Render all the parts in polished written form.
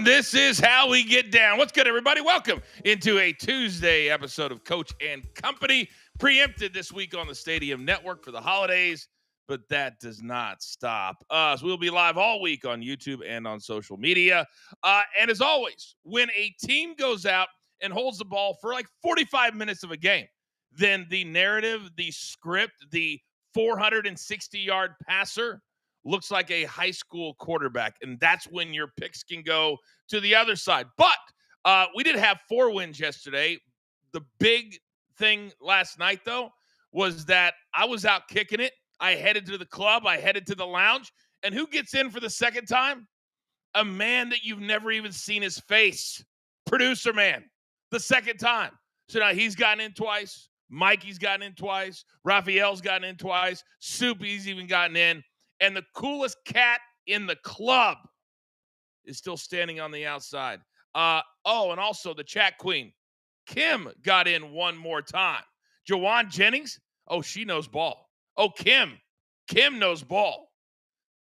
And this is how we get down. What's good, everybody? Welcome into a Tuesday episode of Coach and Company, preempted this week on the Stadium Network for the holidays, but that does not stop us. We'll be live all week on YouTube and on social media. And as always, when a team goes out and holds the ball for like 45 minutes of a game, then the narrative, the script, the 460-yard passer looks like a high school quarterback, and that's when your picks can go to the other side. But we did have 4 wins yesterday. The big thing last night, though, was that I was out kicking it. I headed to the club. I headed to the lounge. And who gets in for the second time? A man that you've never even seen his face. Producer man. The second time. So now he's gotten in twice. Mikey's gotten in twice. Raphael's gotten in twice. Soupy's even gotten in. And the coolest cat in the club is still standing on the outside. And also the chat queen, Kim, got in one more time. Jawan Jennings, she knows ball. Kim knows ball.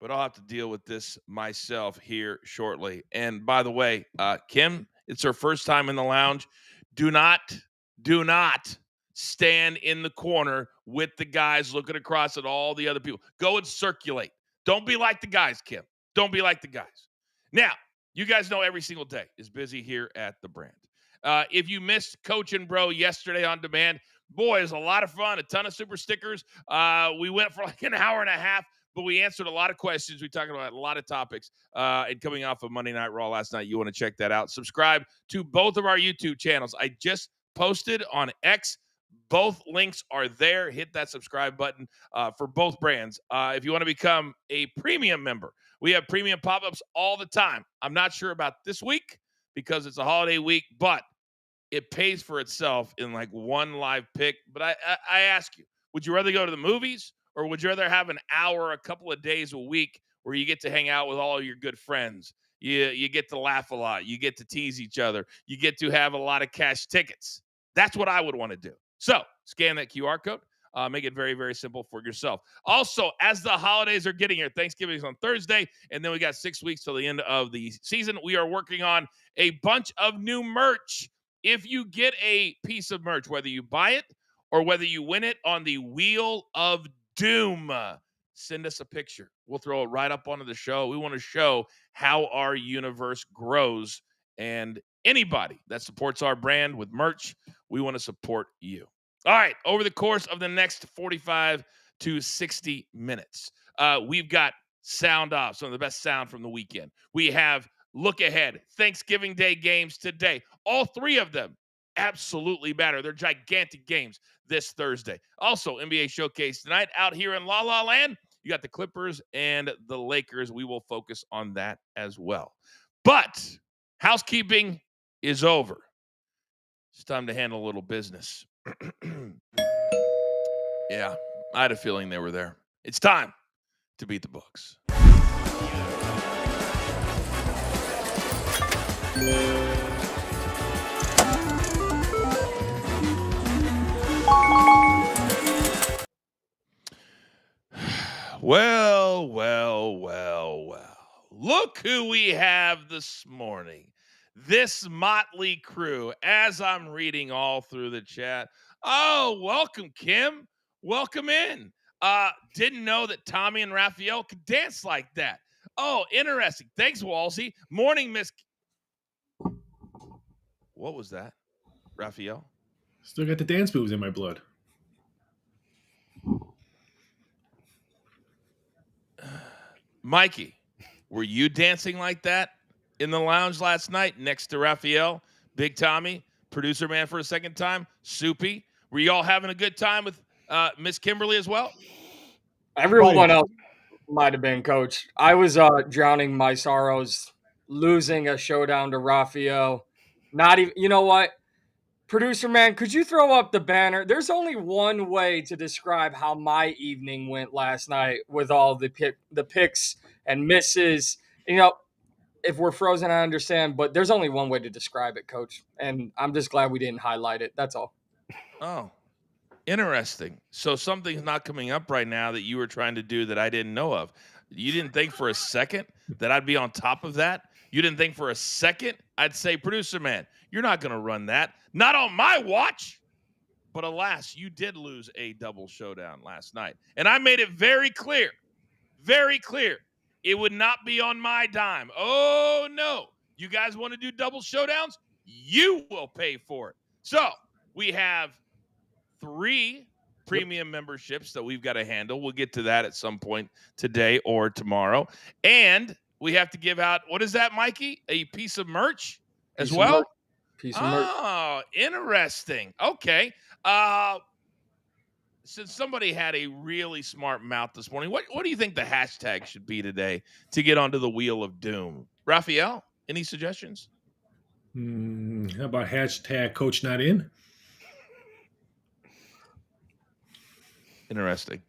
But I'll have to deal with this myself here shortly. And by the way, Kim, it's her first time in the lounge. Do not stand in the corner with the guys looking across at all the other people. Go and circulate. Don't be like the guys, Kim. Don't be like the guys. Now, you guys know every single day is busy here at the brand. If you missed Coach and Bro yesterday on demand, boy, it was a lot of fun, a ton of super stickers. We went for like an hour and a half, but we answered a lot of questions. We talked about a lot of topics. And coming off of Monday Night Raw last night, you want to check that out. Subscribe to both of our YouTube channels. I just posted on X. Both links are there. Hit that subscribe button for both brands. If you want to become a premium member, we have premium pop-ups all the time. I'm not sure about this week because it's a holiday week, but it pays for itself in like one live pick. But I ask you, would you rather go to the movies or would you rather have an hour, a couple of days a week where you get to hang out with all your good friends? You get to laugh a lot. You get to tease each other. You get to have a lot of cash tickets. That's what I would want to do. So scan that QR code. Make it very, very simple for yourself. Also, as the holidays are getting here, Thanksgiving is on Thursday, and then we got 6 weeks till the end of the season. We are working on a bunch of new merch. If you get a piece of merch, whether you buy it or whether you win it on the Wheel of Doom, send us a picture. We'll throw it right up onto the show. We want to show how our universe grows, and anybody that supports our brand with merch, we want to support you. All right, over the course of the next 45 to 60 minutes, we've got sound off, some of the best sound from the weekend. We have look ahead, Thanksgiving Day games today. All 3 of them absolutely matter. They're gigantic games this Thursday. Also, NBA Showcase tonight out here in La La Land. You got the Clippers and the Lakers. We will focus on that as well. But housekeeping is over. It's time to handle a little business. Yeah, I had a feeling they were there. It's time to beat the books. Well. Look who we have this morning. This motley crew, as I'm reading all through the chat. Oh, welcome, Kim. Welcome in. Didn't know that Tommy and Raphael could dance like that. Oh, interesting. Thanks, Walsey. Morning, Miss. What was that, Raphael? Still got the dance moves in my blood. Mikey, were you dancing like that in the lounge last night next to Raphael, Big Tommy, producer man for a second time, Soupy? Were you all having a good time with Miss Kimberly as well? Everyone else might have been, Coach. I was drowning my sorrows, losing a showdown to Raphael. Not even, you know what? Producer man, could you throw up the banner? There's only one way to describe how my evening went last night with all the picks and misses. You know, if we're frozen, I understand, but there's only one way to describe it, Coach. And I'm just glad we didn't highlight it. That's all. Oh, interesting. So something's not coming up right now that you were trying to do that I didn't know of. You didn't think for a second that I'd be on top of that You didn't think for a second I'd say, producer man, you're not going to run that. Not on my watch. But alas, you did lose a double showdown last night. And I made it very clear, it would not be on my dime. Oh, no. You guys want to do double showdowns? You will pay for it. So we have 3 premium memberships that we've got to handle. We'll get to that at some point today or tomorrow. And we have to give out, what is that, Mikey? A piece of merch as well? Piece of merch. Oh, interesting. Okay. Since somebody had a really smart mouth this morning, what do you think the hashtag should be today to get onto the wheel of doom? Raphael, any suggestions? How about hashtag coach not in? Interesting.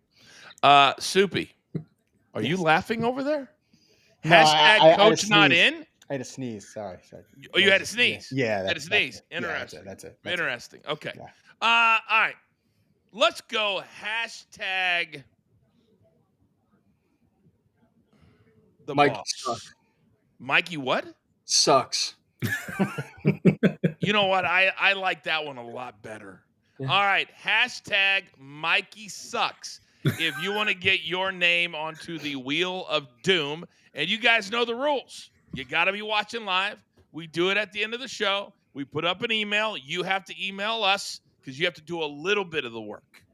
Soupy, are you laughing over there? No, Hashtag coach I not in? I had a sneeze. Sorry. Oh, you had a sneeze? Yeah. Had a sneeze. Yeah, Interesting. that's it. Interesting. Okay. Yeah. All right. Let's go hashtag the Mikey boss. sucks. Mikey what? Sucks. You know what? I like that one a lot better. Yeah. All right. Hashtag Mikey sucks. If you want to get your name onto the wheel of doom, and you guys know the rules. You got to be watching live. We do it at the end of the show. We put up an email. You have to email us because you have to do a little bit of the work.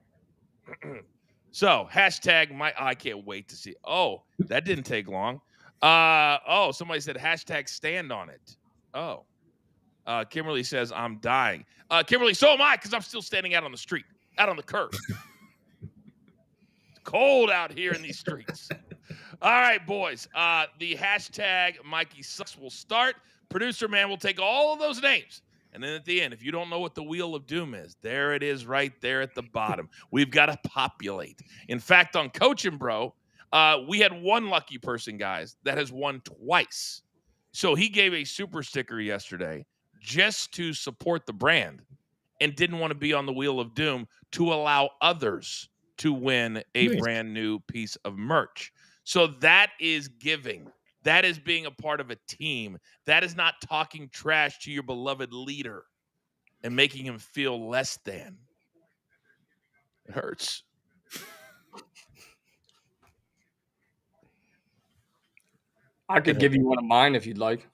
So hashtag I can't wait to see. Oh, that didn't take long. Somebody said hashtag stand on it. Oh. Kimberly says, I'm dying. Kimberly, so am I, because I'm still standing out on the street, out on the curb. It's cold out here in these streets. All right, boys. The hashtag Mikey sucks will start. Producer man will take all of those names. And then at the end, if you don't know what the wheel of doom is, there it is right there at the bottom. We've got to populate. In fact, on Coaching Bro, we had one lucky person, guys, that has won twice. So he gave a super sticker yesterday just to support the brand and didn't want to be on the wheel of doom to allow others to win a brand new piece of merch. So that is giving. That is being a part of a team. That is not talking trash to your beloved leader and making him feel less than. It hurts. I could give you one of mine if you'd like.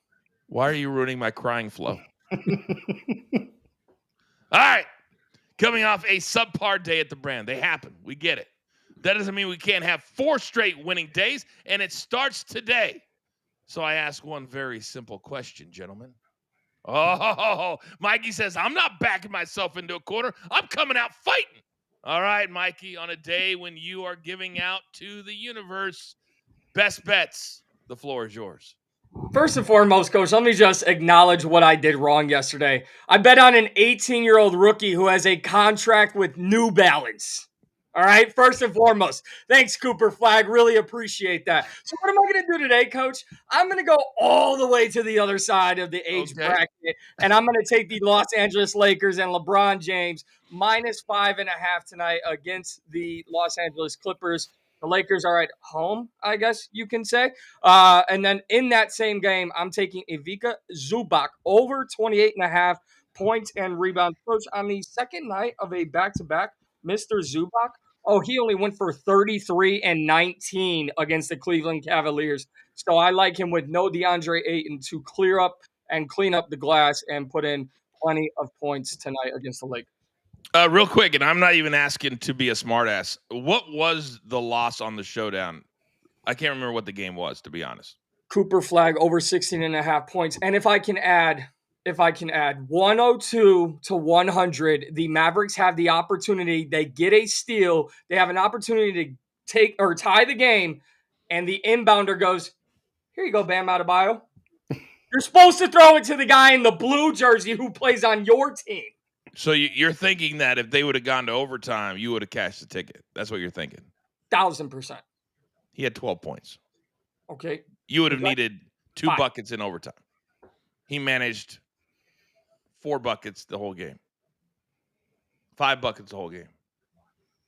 Why are you ruining my crying flow? All right. Coming off a subpar day at the brand. They happen. We get it. That doesn't mean we can't have 4 straight winning days, and it starts today. So I ask one very simple question, gentlemen. Oh, Mikey says, I'm not backing myself into a corner. I'm coming out fighting. All right, Mikey, on a day when you are giving out to the universe best bets, the floor is yours. First and foremost, Coach, let me just acknowledge what I did wrong yesterday. I bet on an 18-year-old rookie who has a contract with New Balance. All right, first and foremost. Thanks, Cooper Flag. Really appreciate that. So what am I going to do today, Coach? I'm going to go all the way to the other side of the age bracket, and I'm going to take the Los Angeles Lakers and LeBron James -5.5 tonight against the Los Angeles Clippers. The Lakers are at home, I guess you can say. And then in that same game, I'm taking Ivica Zubac over 28.5 points and rebounds. Coach, on the second night of a back-to-back, Mr. Zubac, he only went for 33 and 19 against the Cleveland Cavaliers. So I like him with no DeAndre Ayton to clear up and clean up the glass and put in plenty of points tonight against the Lakers. Real quick, and I'm not even asking to be a smartass. What was the loss on the showdown? I can't remember what the game was, to be honest. Cooper Flag over 16.5 points. And if I can add 102 to 100, the Mavericks have the opportunity. They get a steal. They have an opportunity to take or tie the game. And the inbounder goes, here you go, Bam Adebayo. You're supposed to throw it to the guy in the blue jersey who plays on your team. So you're thinking that if they would have gone to overtime, you would have cashed the ticket. That's what you're thinking. 1,000%. He had 12 points. Okay. You would have needed 2 buckets in overtime. He managed 4 buckets the whole game. 5 buckets the whole game.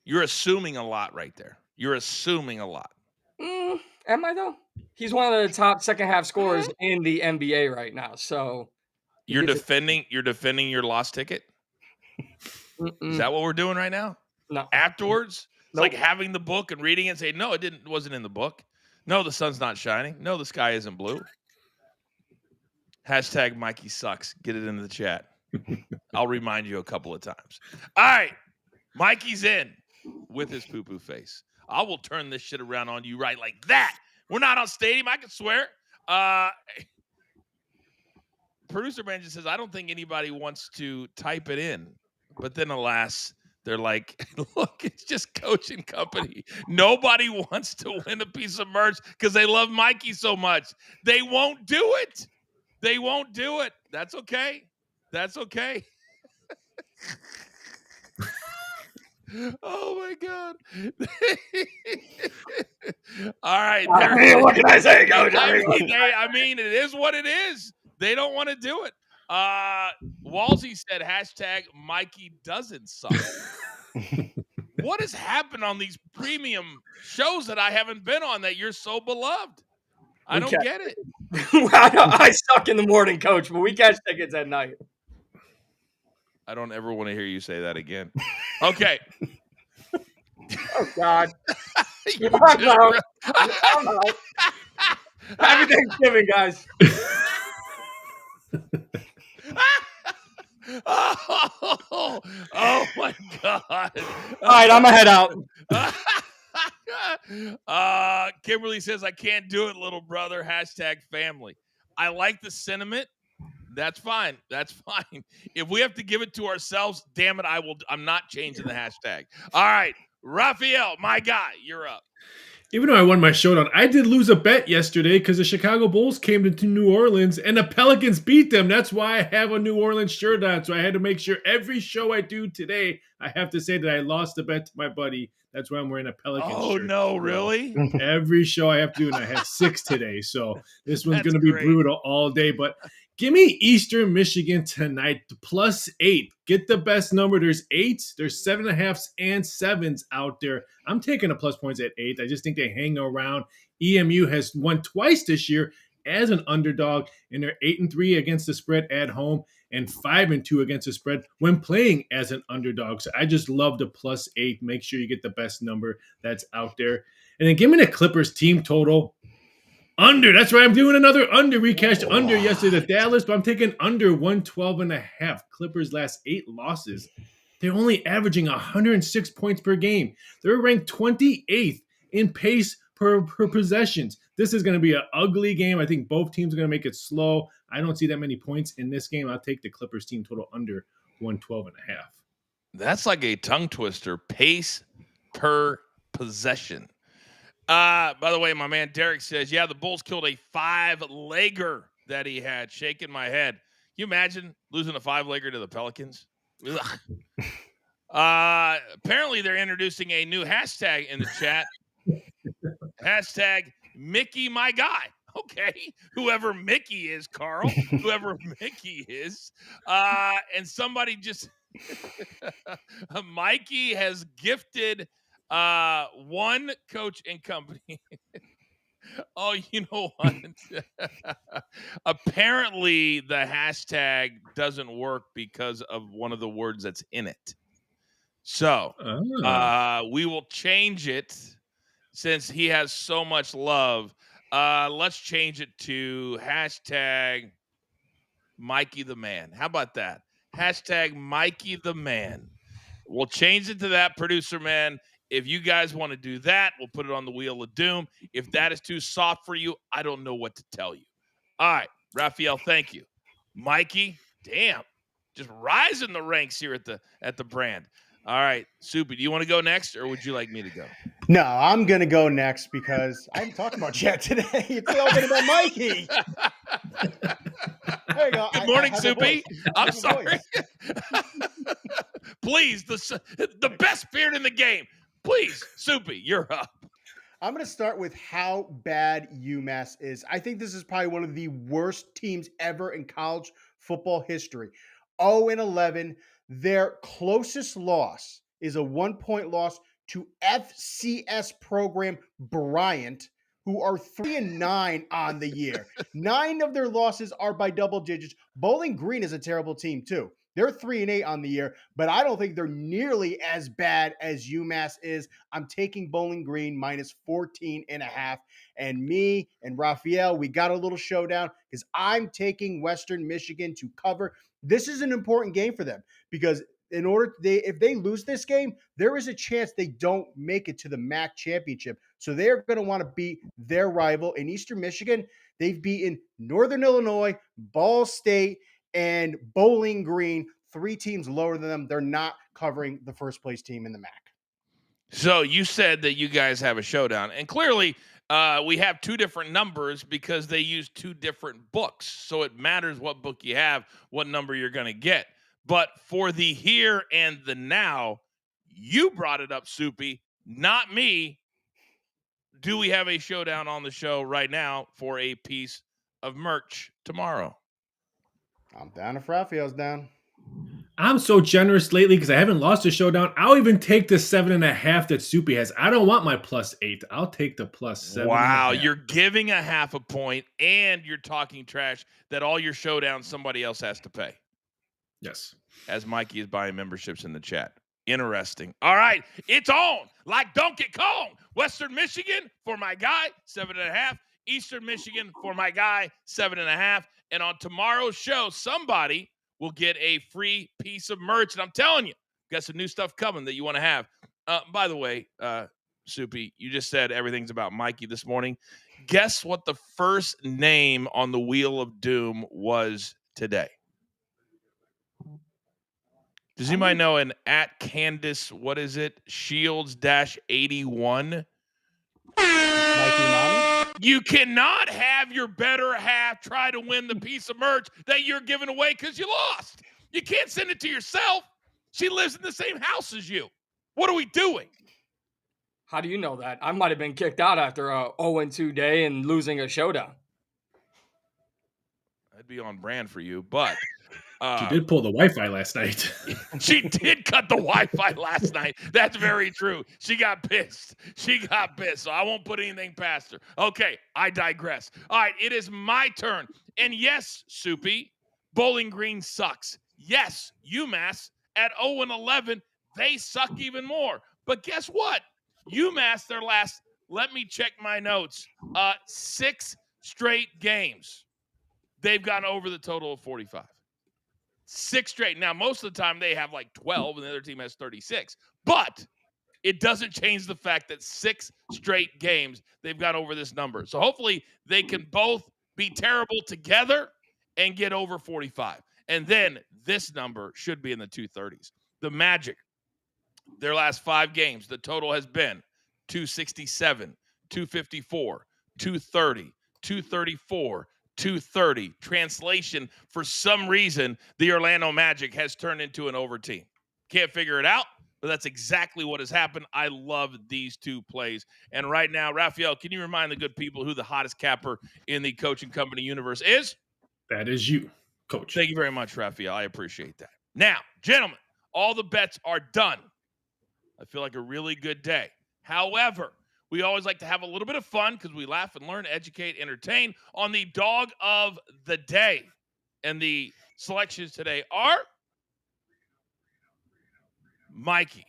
You're assuming a lot right there. You're assuming a lot. Am I, though? He's one of the top second half scorers in the NBA right now. So You're defending your lost ticket? Is that what we're doing right now? No. Afterwards? It's Nope. like having the book and reading it and saying, no, it wasn't in the book. No, the sun's not shining. No, the sky isn't blue. Hashtag Mikey sucks. Get it into the chat. I'll remind you a couple of times. All right. Mikey's in with his poo-poo face. I will turn this shit around on you right like that. We're not on Stadium. I can swear. Producer man just says, I don't think anybody wants to type it in. But then, alas, they're like, look, it's just coaching company. Nobody wants to win a piece of merch because they love Mikey so much. They won't do it. They won't do it. That's okay. That's okay. Oh, my God. All right. What can I say, Coach? I mean, it is what it is. They don't want to do it. Walsey said, hashtag Mikey doesn't suck. What has happened on these premium shows that I haven't been on that you're so beloved? I don't get it. I suck in the morning, Coach, but we catch tickets at night. I don't ever want to hear you say that again. Okay. Oh, God. I'm out. Happy Thanksgiving, guys. Oh my God. All right, I'm going to head out. Kimberly says, I can't do it, little brother. Hashtag family. I like the sentiment. That's fine. That's fine. If we have to give it to ourselves, damn it, I'm not changing the hashtag. All right. Raphael, my guy, you're up. Even though I won my showdown, I did lose a bet yesterday because the Chicago Bulls came to New Orleans and the Pelicans beat them. That's why I have a New Orleans shirt on. So I had to make sure every show I do today, I have to say that I lost the bet to my buddy. That's why I'm wearing a Pelicans shirt. Oh, no, really? Every show I have to do, and I had 6 today. So this one's going to be brutal all day. But give me Eastern Michigan tonight, +8. Get the best number. There's 8s, there's 7.5s, and 7s out there. I'm taking the plus points at 8. I just think they hang around. EMU has won twice this year as an underdog, and they're 8-3 against the spread at home and 5-2 against the spread when playing as an underdog. So I just love the +8. Make sure you get the best number that's out there. And then give me the Clippers team total. Under. That's right. I'm doing another under. We cashed under yesterday to Dallas, but I'm taking under 112.5. Clippers last 8 losses. They're only averaging 106 points per game. They're ranked 28th in pace per possessions. This is going to be an ugly game. I think both teams are going to make it slow. I don't see that many points in this game. I'll take the Clippers team total under 112.5. That's like a tongue twister. Pace per possession. By the way, my man Derek says, yeah, the Bulls killed a 5-legger that he had. Shaking my head. Can you imagine losing a 5-legger to the Pelicans? Apparently, they're introducing a new hashtag in the chat. Hashtag Mickey, my guy. Okay. Whoever Mickey is, Carl. Whoever Mickey is. And somebody just... Mikey has gifted... one coach and company. Oh, you know what? Apparently, the hashtag doesn't work because of one of the words that's in it. So we will change it since he has so much love. Let's change it to hashtag Mikey the Man. How about that? Hashtag Mikey the Man. We'll change it to that, producer man. If you guys want to do that, we'll put it on the Wheel of Doom. If that is too soft for you, I don't know what to tell you. All right, Raphael, thank you. Mikey, damn, just rising the ranks here at the brand. All right, Soupy, do you want to go next, or would you like me to go? No, I'm going to go next because I haven't talked about Jet today. It's all been about Mikey. There you go. Good morning, Soupy. I'm sorry. Please, the best beard in the game. Please, Soupy, you're up. I'm going to start with how bad UMass is. I think this is probably one of the worst teams ever in college football history. 0-11. Their closest loss is a 1-point loss to FCS program Bryant, who are 3-9 on the year. 9 of their losses are by double digits. Bowling Green is a terrible team too. They're 3-8 on the year, but I don't think they're nearly as bad as UMass is. I'm taking Bowling Green minus 14.5. And me and Raphael, we got a little showdown because I'm taking Western Michigan to cover. This is an important game for them because if they lose this game, there is a chance they don't make it to the MAC championship. So they're going to want to beat their rival in Eastern Michigan. They've beaten Northern Illinois, Ball State, and Bowling Green, 3 teams lower than them. They're not covering the first place team in the MAC. So you said that you guys have a showdown, and clearly we have 2 different numbers because they use 2 different books. So it matters what book you have, what number you're going to get. But for the here and the now, you brought it up, Soupy, not me. Do we have a showdown on the show right now for a piece of merch tomorrow? I'm down if Raphael's down. I'm so generous lately because I haven't lost a showdown. I'll even take the 7.5 that Soupy has. I don't want my +8. I'll take the +7. Wow, you're giving a half a point and you're talking trash that all your showdowns somebody else has to pay. Yes. As Mikey is buying memberships in the chat. Interesting. All right, it's on. Like Donkey Kong. Western Michigan for my guy, 7.5. Eastern Michigan for my guy, 7.5. And on tomorrow's show, somebody will get a free piece of merch. And I'm telling you, got some new stuff coming that you want to have. By the way, Soupy, you just said everything's about Mikey this morning. Guess what the first name on the Wheel of Doom was today? Does anybody know an at Candace, what is it? Shields-81? You cannot have your better half try to win the piece of merch that you're giving away because you lost. You can't send it to yourself. She lives in the same house as you. What are we doing? How do you know that? I might have been kicked out after a 0-2 day and losing a showdown. That'd be on brand for you, but... she did pull the Wi-Fi last night. She did cut the Wi-Fi last night. That's very true. She got pissed. So I won't put anything past her. Okay, I digress. All right, it is my turn. And yes, Soupy, Bowling Green sucks. Yes, UMass at 0-11, they suck even more. But guess what? UMass, their last, let me check my notes, 6 straight games, they've gone over the total of 45. 6 straight. Now, most of the time they have like 12 and the other team has 36. But it doesn't change the fact that 6 straight games they've got over this number. So hopefully they can both be terrible together and get over 45. And then this number should be in the 230s. The Magic, their last 5 games, the total has been 267, 254, 230, 234, 230. Translation, for some reason, the Orlando Magic has turned into an over team. Can't figure it out, but that's exactly what has happened. I love these 2 plays. And right now, Raphael, can you remind the good people who the hottest capper in the coaching company universe is? That is you, Coach. Thank you very much, Raphael. I appreciate that. Now, gentlemen, all the bets are done. I feel like a really good day. However, we always like to have a little bit of fun because we laugh and learn, educate, entertain on the dog of the day. And the selections today are Mikey,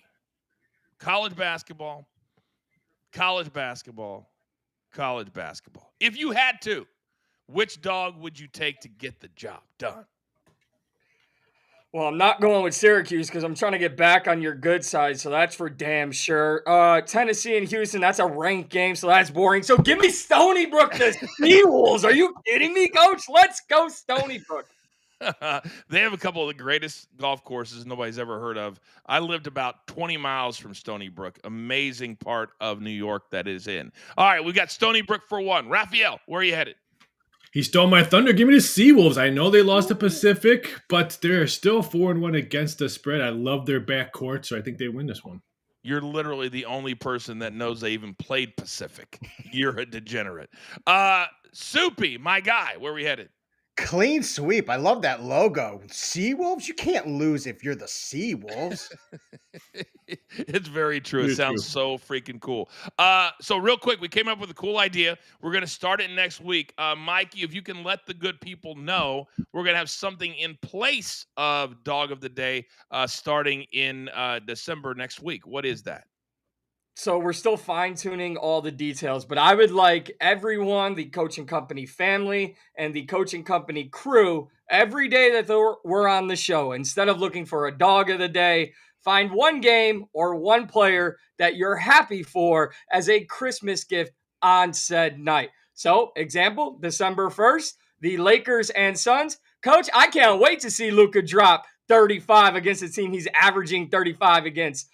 college basketball, college basketball, college basketball. If you had to, which dog would you take to get the job done? Well, I'm not going with Syracuse because I'm trying to get back on your good side, so that's for damn sure. Tennessee and Houston, that's a ranked game, so that's boring. So give me Stony Brook, the Sea-Wolves. Are you kidding me, Coach? Let's go Stony Brook. They have a couple of the greatest golf courses nobody's ever heard of. I lived about 20 miles from Stony Brook. Amazing part of New York that is in. All right, we got Stony Brook for 1. Raphael, where are you headed? He stole my thunder. Give me the Seawolves. I know they lost to Pacific, but they're still 4-1 against the spread. I love their backcourt, so I think they win this one. You're literally the only person that knows they even played Pacific. You're a degenerate. Soupy, my guy, where are we headed? Clean sweep. I love that logo. Seawolves? You can't lose if you're the Seawolves. It's very true. It Very sounds true. so freaking cool. So real quick, we came up with a cool idea. We're going to start it next week. Mikey, if you can let the good people know, we're going to have something in place of Dog of the Day starting in December next week. What is that? So we're still fine-tuning all the details, but I would like everyone, the coaching company family and the coaching company crew, every day that we're on the show, instead of looking for a dog of the day, find one game or one player that you're happy for as a Christmas gift on said night. So, example, December 1st, the Lakers and Suns. Coach, I can't wait to see Luka drop 35 against a team he's averaging 35 against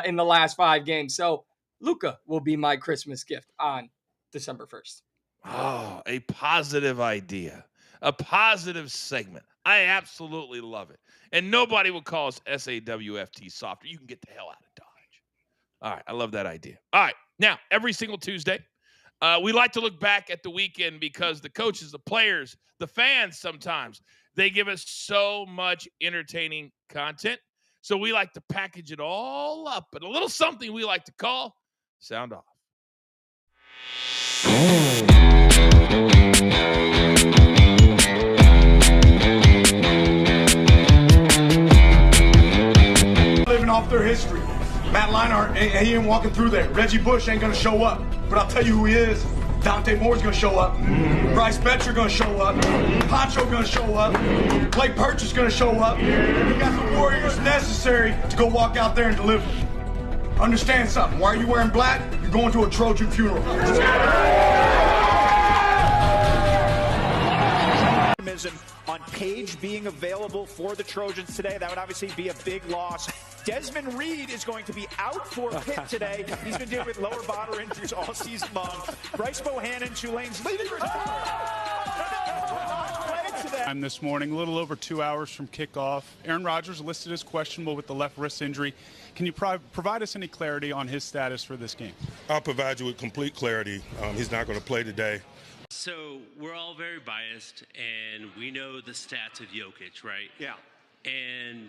in the last 5 games. So, Luka will be my Christmas gift on December 1st. Oh, a positive idea, a positive segment. I absolutely love it. And nobody will call us SAWFT softer. You can get the hell out of Dodge. All right, I love that idea. All right, now, every single Tuesday, we like to look back at the weekend because the coaches, the players, the fans sometimes, they give us so much entertaining content. So we like to package it all up in a little something we like to call Sound Off. Living off their history. Matt Leinart, he ain't walking through there. Reggie Bush ain't gonna show up. But I'll tell you who he is. Dante Moore's gonna show up. Bryce Betcher gonna show up. Poncho gonna show up. Blake Purchase gonna show up. We got the warriors necessary to go walk out there and deliver. Understand something. Why are you wearing black? You're going to a Trojan funeral. On Page being available for the Trojans today, that would obviously be a big loss. Desmond Reed is going to be out for Pitt today. He's been dealing with lower body injuries all season long. Bryce Bohannon, Tulane's leading I'm this morning, a little over 2 hours from kickoff. Aaron Rodgers listed as questionable with the left wrist injury. Can you provide us any clarity on his status for this game? I'll provide you with complete clarity. He's not going to play today. So we're all very biased, and we know the stats of Jokic, right? Yeah. And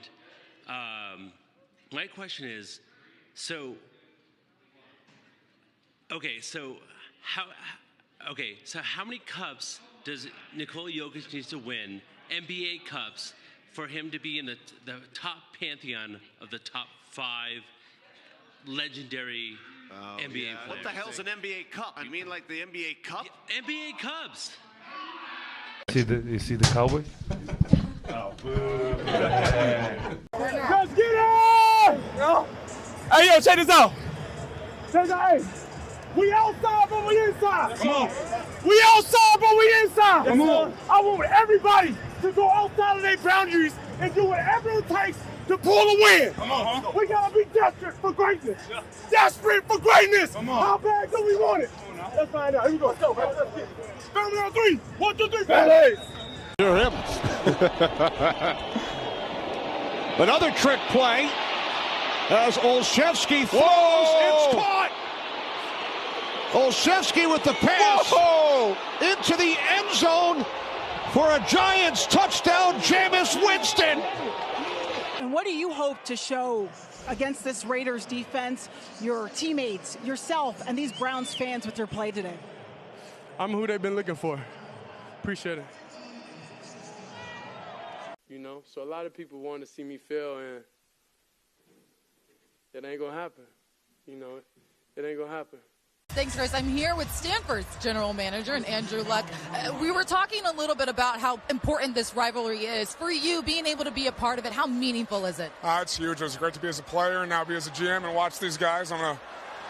my question is, so how many cups does Nikola Jokic need to win, NBA cups, for him to be in the top pantheon of the top 5 legendary NBA players? What the hell's an NBA Cup? You mean like the NBA Cup? Yeah, NBA Cups. You see the Cowboys? Oh, boo. Let's get it! Hey, yo, check this out. Check this out. Hey, we outside, but we inside. Come on. We outside, but we inside. Come on. I want everybody to go outside of their boundaries and do whatever it takes to pull a win. Come on. We gotta be desperate for greatness. Desperate for greatness. Come on. How bad do we want it? Let's find out. Here we go. Let's go. Let's get it. Family on 3. 1, 2, 3. Family. You're him. Another trick play as Olszewski throws. It's caught. Olszewski with the pass. Whoa. Into the end zone for a Giants touchdown. Jameis Winston. And what do you hope to show against this Raiders defense, your teammates, yourself, and these Browns fans with your play today? I'm who they've been looking for. Appreciate it. You know, so a lot of people want to see me fail, and it ain't gonna happen. You know, it ain't gonna happen. Thanks, Chris. I'm here with Stanford's general manager and Andrew Luck. We were talking a little bit about how important this rivalry is. For you, being able to be a part of it, how meaningful is it? It's huge. It's great to be as a player and now be as a GM and watch these guys. I'm going to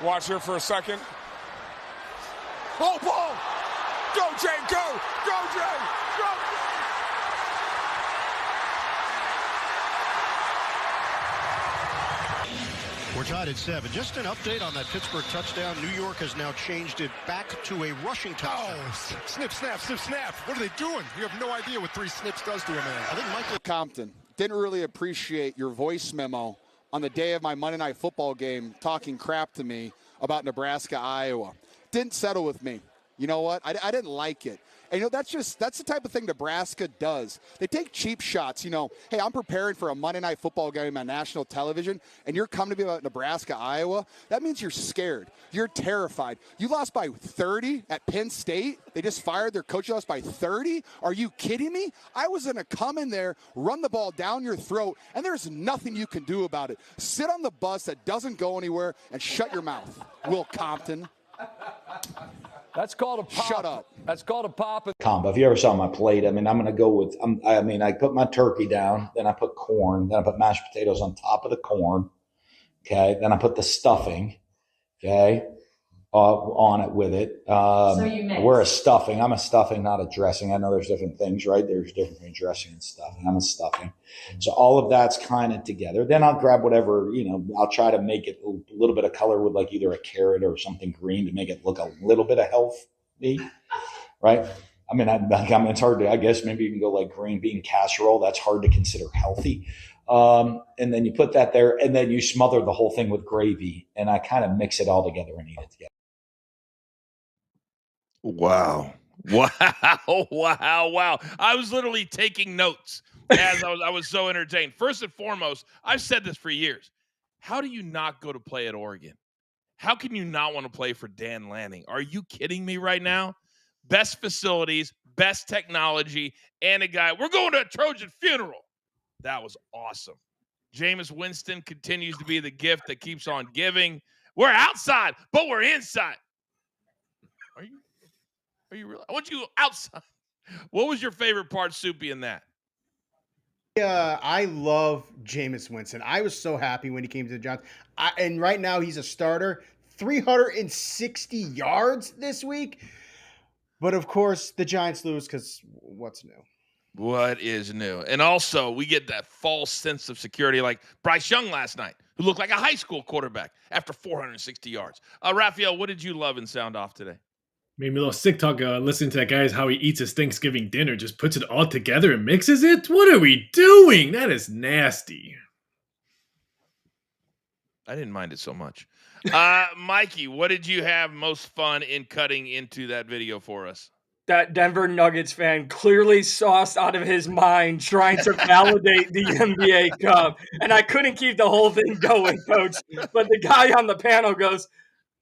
watch here for a second. Oh, ball! Go, Jay, go! Go, Jay! Go! We're tied at 7. Just an update on that Pittsburgh touchdown. New York has now changed it back to a rushing touchdown. Oh, snip, snap, snip, snap. What are they doing? You have no idea what 3 snips does to a man. I think Michael Compton didn't really appreciate your voice memo on the day of my Monday Night Football game talking crap to me about Nebraska, Iowa. Didn't settle with me. You know what? I didn't like it. And, that's the type of thing Nebraska does. They take cheap shots. Hey, I'm preparing for a Monday Night Football game on national television, and you're coming to me about Nebraska, Iowa. That means you're scared. You're terrified. You lost by 30 at Penn State. They just fired their coach. Lost by 30. Are you kidding me? I was going to come in there, run the ball down your throat, and there's nothing you can do about it. Sit on the bus that doesn't go anywhere and shut your mouth, Will Compton. That's called a pop. Shut up. That's called a pop. Combo. If you ever saw my plate, I'm going to go with, I put my turkey down, then I put corn, then I put mashed potatoes on top of the corn. Okay. Then I put the stuffing. Okay. On it with it. So you mix. We're a stuffing. I'm a stuffing, not a dressing. I know there's different things, right? There's different between dressing and stuffing. I'm a stuffing. So all of that's kind of together. Then I'll grab whatever, I'll try to make it a little bit of color with like either a carrot or something green to make it look a little bit of healthy, right? It's hard to, I guess maybe you can go like green bean casserole. That's hard to consider healthy. And then you put that there and then you smother the whole thing with gravy and I kind of mix it all together and eat it together. Wow. I was literally taking notes as I was so entertained. First and foremost, I've said this for years. How do you not go to play at Oregon? How can you not want to play for Dan Lanning? Are you kidding me right now? Best facilities, best technology, and a guy. We're going to a Trojan funeral. That was awesome. Jameis Winston continues to be the gift that keeps on giving. We're outside, but we're inside. Are you really? I want you to go outside. What was your favorite part, Soupy, in that? I love Jameis Winston. I was so happy when he came to the Giants. And right now he's a starter. 360 yards this week. But, of course, the Giants lose because what's new? What is new? And also, we get that false sense of security like Bryce Young last night, who looked like a high school quarterback after 460 yards. Raphael, what did you love in Sound Off today? Made me a little sick talk listening to that guy's how he eats his Thanksgiving dinner, just puts it all together and mixes it. What are we doing? That is nasty. I didn't mind it so much. Mikey, what did you have most fun in cutting into that video for us? That Denver Nuggets fan clearly sauced out of his mind trying to validate the NBA Cup. And I couldn't keep the whole thing going, Coach. But the guy on the panel goes,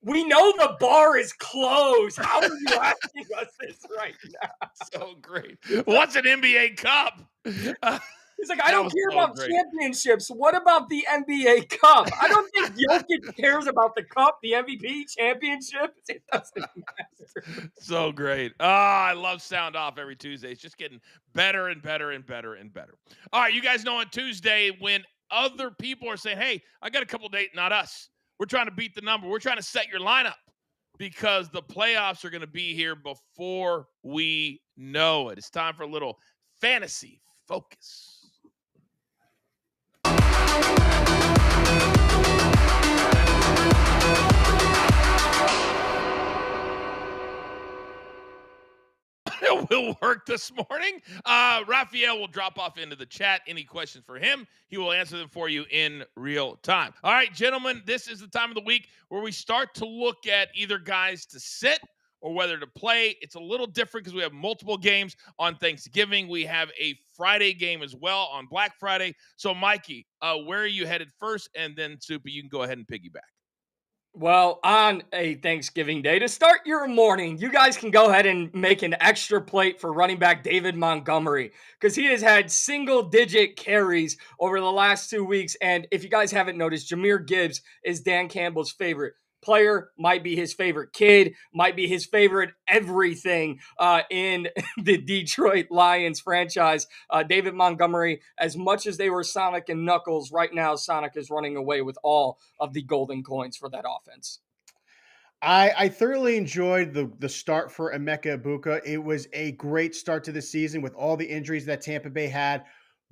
"We know the bar is closed. How are you asking us this right now?" So great. What's an NBA Cup? He's like, "I don't care about championships. What about the NBA Cup? I don't think Jokic cares about the cup, the MVP, championships. It doesn't matter." So great. I love Sound Off every Tuesday. It's just getting better and better and better and better. All right, you guys know on Tuesday when other people are saying, "Hey, I got a couple dates," not us. We're trying to beat the number. We're trying to set your lineup because the playoffs are going to be here before we know it. It's time for a little fantasy focus. It will work this morning. Raphael will drop off into the chat. Any questions for him, he will answer them for you in real time. All right, gentlemen, this is the time of the week where we start to look at either guys to sit or whether to play. It's a little different because we have multiple games on Thanksgiving. We have a Friday game as well on Black Friday. So, Mikey, where are you headed first? And then, Soupy, you can go ahead and piggyback. Well, on a Thanksgiving day, to start your morning, you guys can go ahead and make an extra plate for running back David Montgomery because he has had single-digit carries over the last 2 weeks. And if you guys haven't noticed, Jahmyr Gibbs is Dan Campbell's favorite player, might be his favorite kid, might be his favorite everything in the Detroit Lions franchise. David Montgomery, as much as they were Sonic and Knuckles, right now Sonic is running away with all of the golden coins for that offense. I thoroughly enjoyed the start for Emeka Egbuka. It was a great start to the season with all the injuries that Tampa Bay had.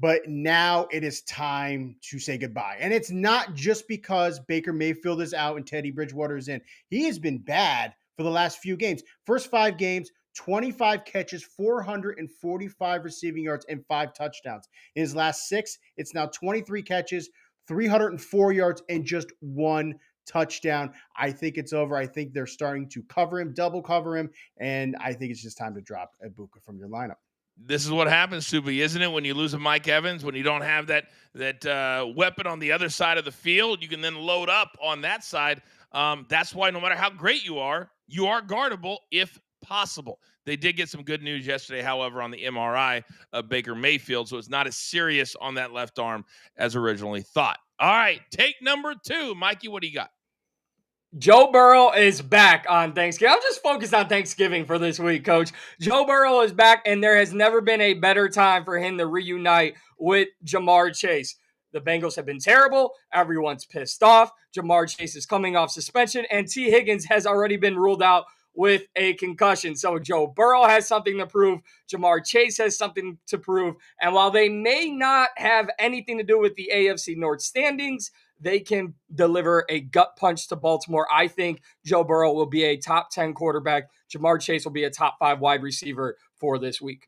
But now it is time to say goodbye. And it's not just because Baker Mayfield is out and Teddy Bridgewater is in. He has been bad for the last few games. First 5 games, 25 catches, 445 receiving yards, and 5 touchdowns. In his last 6, it's now 23 catches, 304 yards, and just 1 touchdown. I think it's over. I think they're starting to cover him, double cover him, and I think it's just time to drop Ibuka from your lineup. This is what happens, Subi, isn't it? When you lose a Mike Evans, when you don't have that weapon on the other side of the field, you can then load up on that side. That's why no matter how great you are guardable if possible. They did get some good news yesterday, however, on the MRI of Baker Mayfield, so it's not as serious on that left arm as originally thought. All right, take number 2. Mikey, what do you got? Joe Burrow is back on Thanksgiving. I'm just focused on Thanksgiving for this week, Coach. Joe Burrow is back, and there has never been a better time for him to reunite with Jamar Chase. The Bengals have been terrible. Everyone's pissed off. Jamar Chase is coming off suspension, and T. Higgins has already been ruled out with a concussion. So Joe Burrow has something to prove. Jamar Chase has something to prove. And while they may not have anything to do with the AFC North standings, they can deliver a gut punch to Baltimore. I think Joe Burrow will be a top 10 quarterback. Jamar Chase will be a top 5 wide receiver for this week.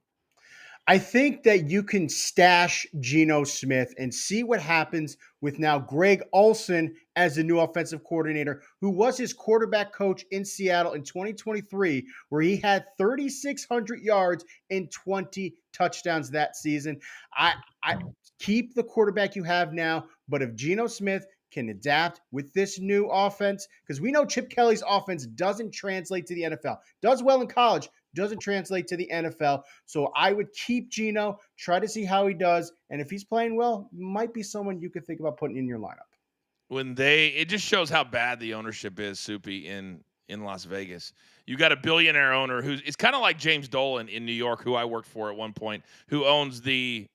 I think that you can stash Geno Smith and see what happens with now Greg Olsen as the new offensive coordinator, who was his quarterback coach in Seattle in 2023, where he had 3,600 yards and 20 touchdowns that season. I keep the quarterback you have now, but if Geno Smith can adapt with this new offense, because we know Chip Kelly's offense doesn't translate to the NFL. Does well in college, doesn't translate to the NFL. So I would keep Geno, try to see how he does, and if he's playing well, might be someone you could think about putting in your lineup. It just shows how bad the ownership is, Soupy, in Las Vegas. You got a billionaire owner it's kind of like James Dolan in New York, who I worked for at one point, who owns the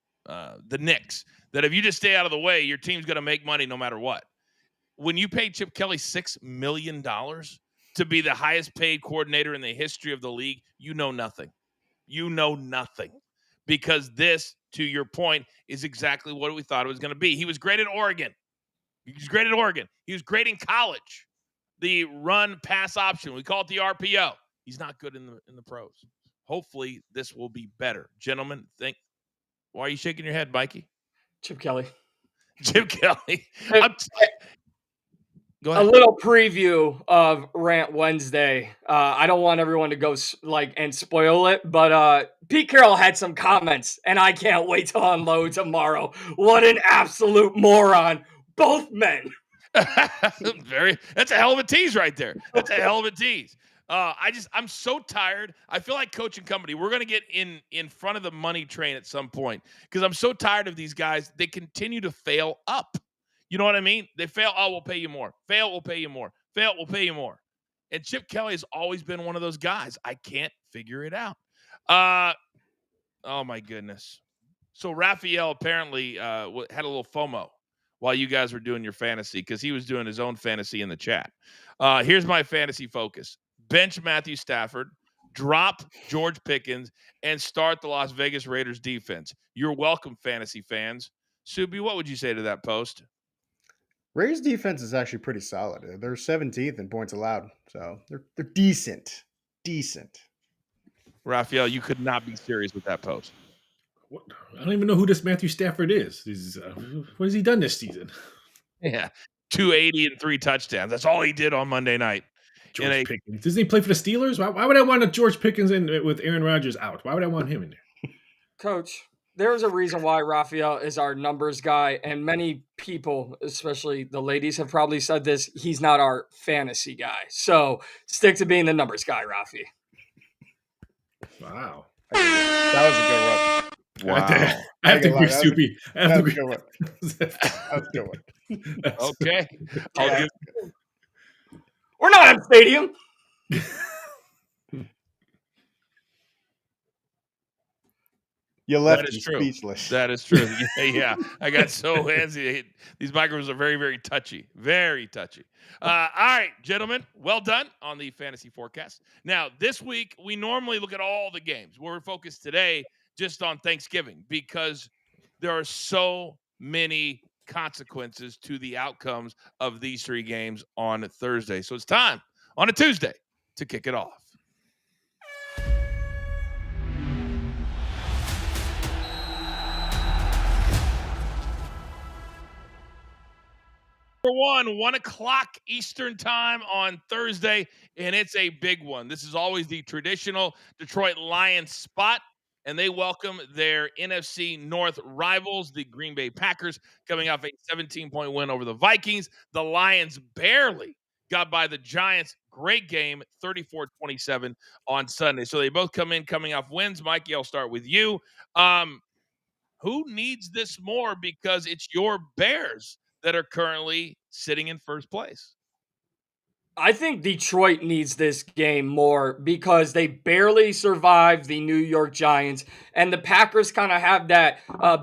Knicks, that if you just stay out of the way, your team's going to make money no matter what. When you pay Chip Kelly $6 million to be the highest paid coordinator in the history of the league, you know nothing. You know nothing. Because this, to your point, is exactly what we thought it was going to be. He was great at Oregon. He was great in college. The run-pass option, we call it the RPO. He's not good in the pros. Hopefully, this will be better. Gentlemen, why are you shaking your head, Mikey? Chip Kelly. Chip Kelly. Go A ahead. little preview of Rant Wednesday. I don't want everyone to go and spoil it, but Pete Carroll had some comments, and I can't wait to unload tomorrow. What an absolute moron. Both men. That's a hell of a tease right there. That's a hell of a tease. I'm so tired. I feel like Coach and Company, we're going to get in front of the money train at some point, because I'm so tired of these guys. They continue to fail up. You know what I mean? They fail. Oh, we'll pay you more. Fail, we'll pay you more. Fail, we'll pay you more. And Chip Kelly has always been one of those guys. I can't figure it out. Oh my goodness. So Raphael apparently had a little FOMO while you guys were doing your fantasy, because he was doing his own fantasy in the chat. Here's my fantasy focus. Bench Matthew Stafford, drop George Pickens, and start the Las Vegas Raiders defense. You're welcome, fantasy fans. Subi, what would you say to that post? Raiders defense is actually pretty solid. They're 17th in points allowed, so they're decent. Raphael, you could not be serious with that post. What? I don't even know who this Matthew Stafford is. What has he done this season? Yeah, 280 and 3 touchdowns. That's all he did on Monday night. George Pickens. Doesn't he play for the Steelers? Why would I want a George Pickens in with Aaron Rodgers out? Why would I want him in there? Coach, there's a reason why Raphael is our numbers guy, and many people, especially the ladies, have probably said this. He's not our fantasy guy. So stick to being the numbers guy, Rafi. Wow. That was a good one. Wow. I have to agree, Soupy. That was a good one. That was a good one. Okay. We're not in stadium. You left That is me true. speechless. That is true. Yeah. I got so handsy. These microphones are very, very touchy. Very touchy. All right, gentlemen, well done on the fantasy forecast. Now, this week, we normally look at all the games. We're focused today just on Thanksgiving, because there are so many consequences to the outcomes of these 3 games on Thursday. So it's time on a Tuesday to kick it off. one, 1 o'clock Eastern time on Thursday, and it's a big one. This is always the traditional Detroit Lions spot, and they welcome their NFC North rivals, the Green Bay Packers, coming off a 17-point win over the Vikings. The Lions barely got by the Giants. Great game, 34-27 on Sunday. So they both coming off wins. Mikey, I'll start with you. Who needs this more, because it's your Bears that are currently sitting in first place? I think Detroit needs this game more because they barely survived the New York Giants, and the Packers kind of have that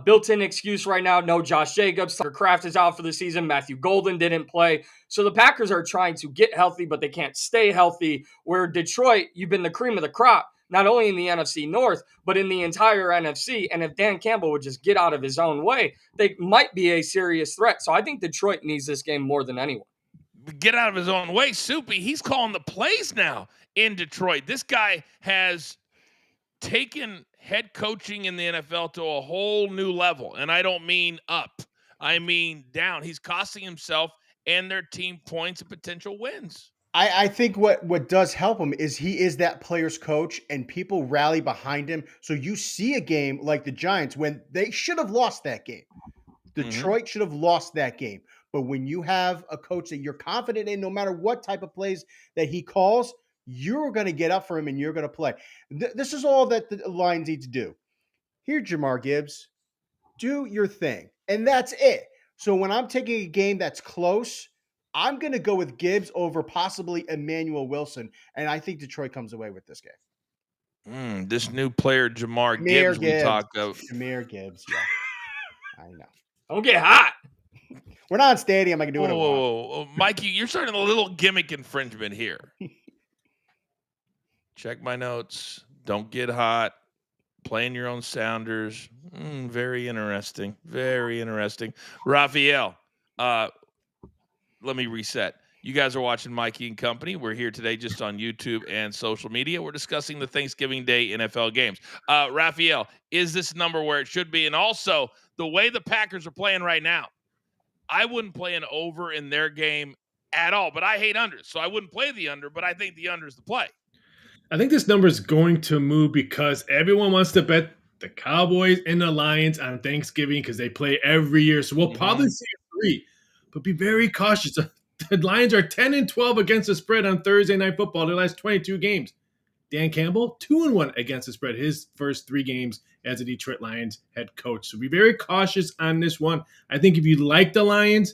built-in excuse right now. No Josh Jacobs, Tucker Kraft is out for the season, Matthew Golden didn't play. So the Packers are trying to get healthy, but they can't stay healthy, where Detroit, you've been the cream of the crop, not only in the NFC North, but in the entire NFC. And if Dan Campbell would just get out of his own way, they might be a serious threat. So I think Detroit needs this game more than anyone. Get out of his own way. Soupy, he's calling the plays now in Detroit. This guy has taken head coaching in the NFL to a whole new level. And I don't mean up, I mean down. He's costing himself and their team points and potential wins. I think what does help him is he is that player's coach and people rally behind him. So you see a game like the Giants when they should have lost that game. Detroit should have lost that game. But when you have a coach that you're confident in, no matter what type of plays that he calls, you're going to get up for him and you're going to play. This is all that the Lions need to do. Here, Jamar Gibbs, do your thing. And that's it. So when I'm taking a game that's close, I'm going to go with Gibbs over possibly Emmanuel Wilson. And I think Detroit comes away with this game. This new player, Jamar Gibbs, we talk of. Jahmyr Gibbs, yeah. I know. Don't get hot. We're not on Stadium. I can do what I want. Whoa. Mikey, you're starting a little gimmick infringement here. Check my notes. Don't get hot. Playing your own sounders. Very interesting. Very interesting. Raphael, let me reset. You guys are watching Mikey and Company. We're here today just on YouTube and social media. We're discussing the Thanksgiving Day NFL games. Raphael, is this number where it should be? And also, the way the Packers are playing right now, I wouldn't play an over in their game at all, but I hate unders. So I wouldn't play the under, but I think the under is the play. I think this number is going to move because everyone wants to bet the Cowboys and the Lions on Thanksgiving because they play every year. So we'll probably see a 3, but be very cautious. The Lions are 10-12 against the spread on Thursday Night Football. Their last 22 games. Dan Campbell, 2-1 against the spread. His first 3 games as a Detroit Lions head coach. So be very cautious on this one. I think if you like the Lions,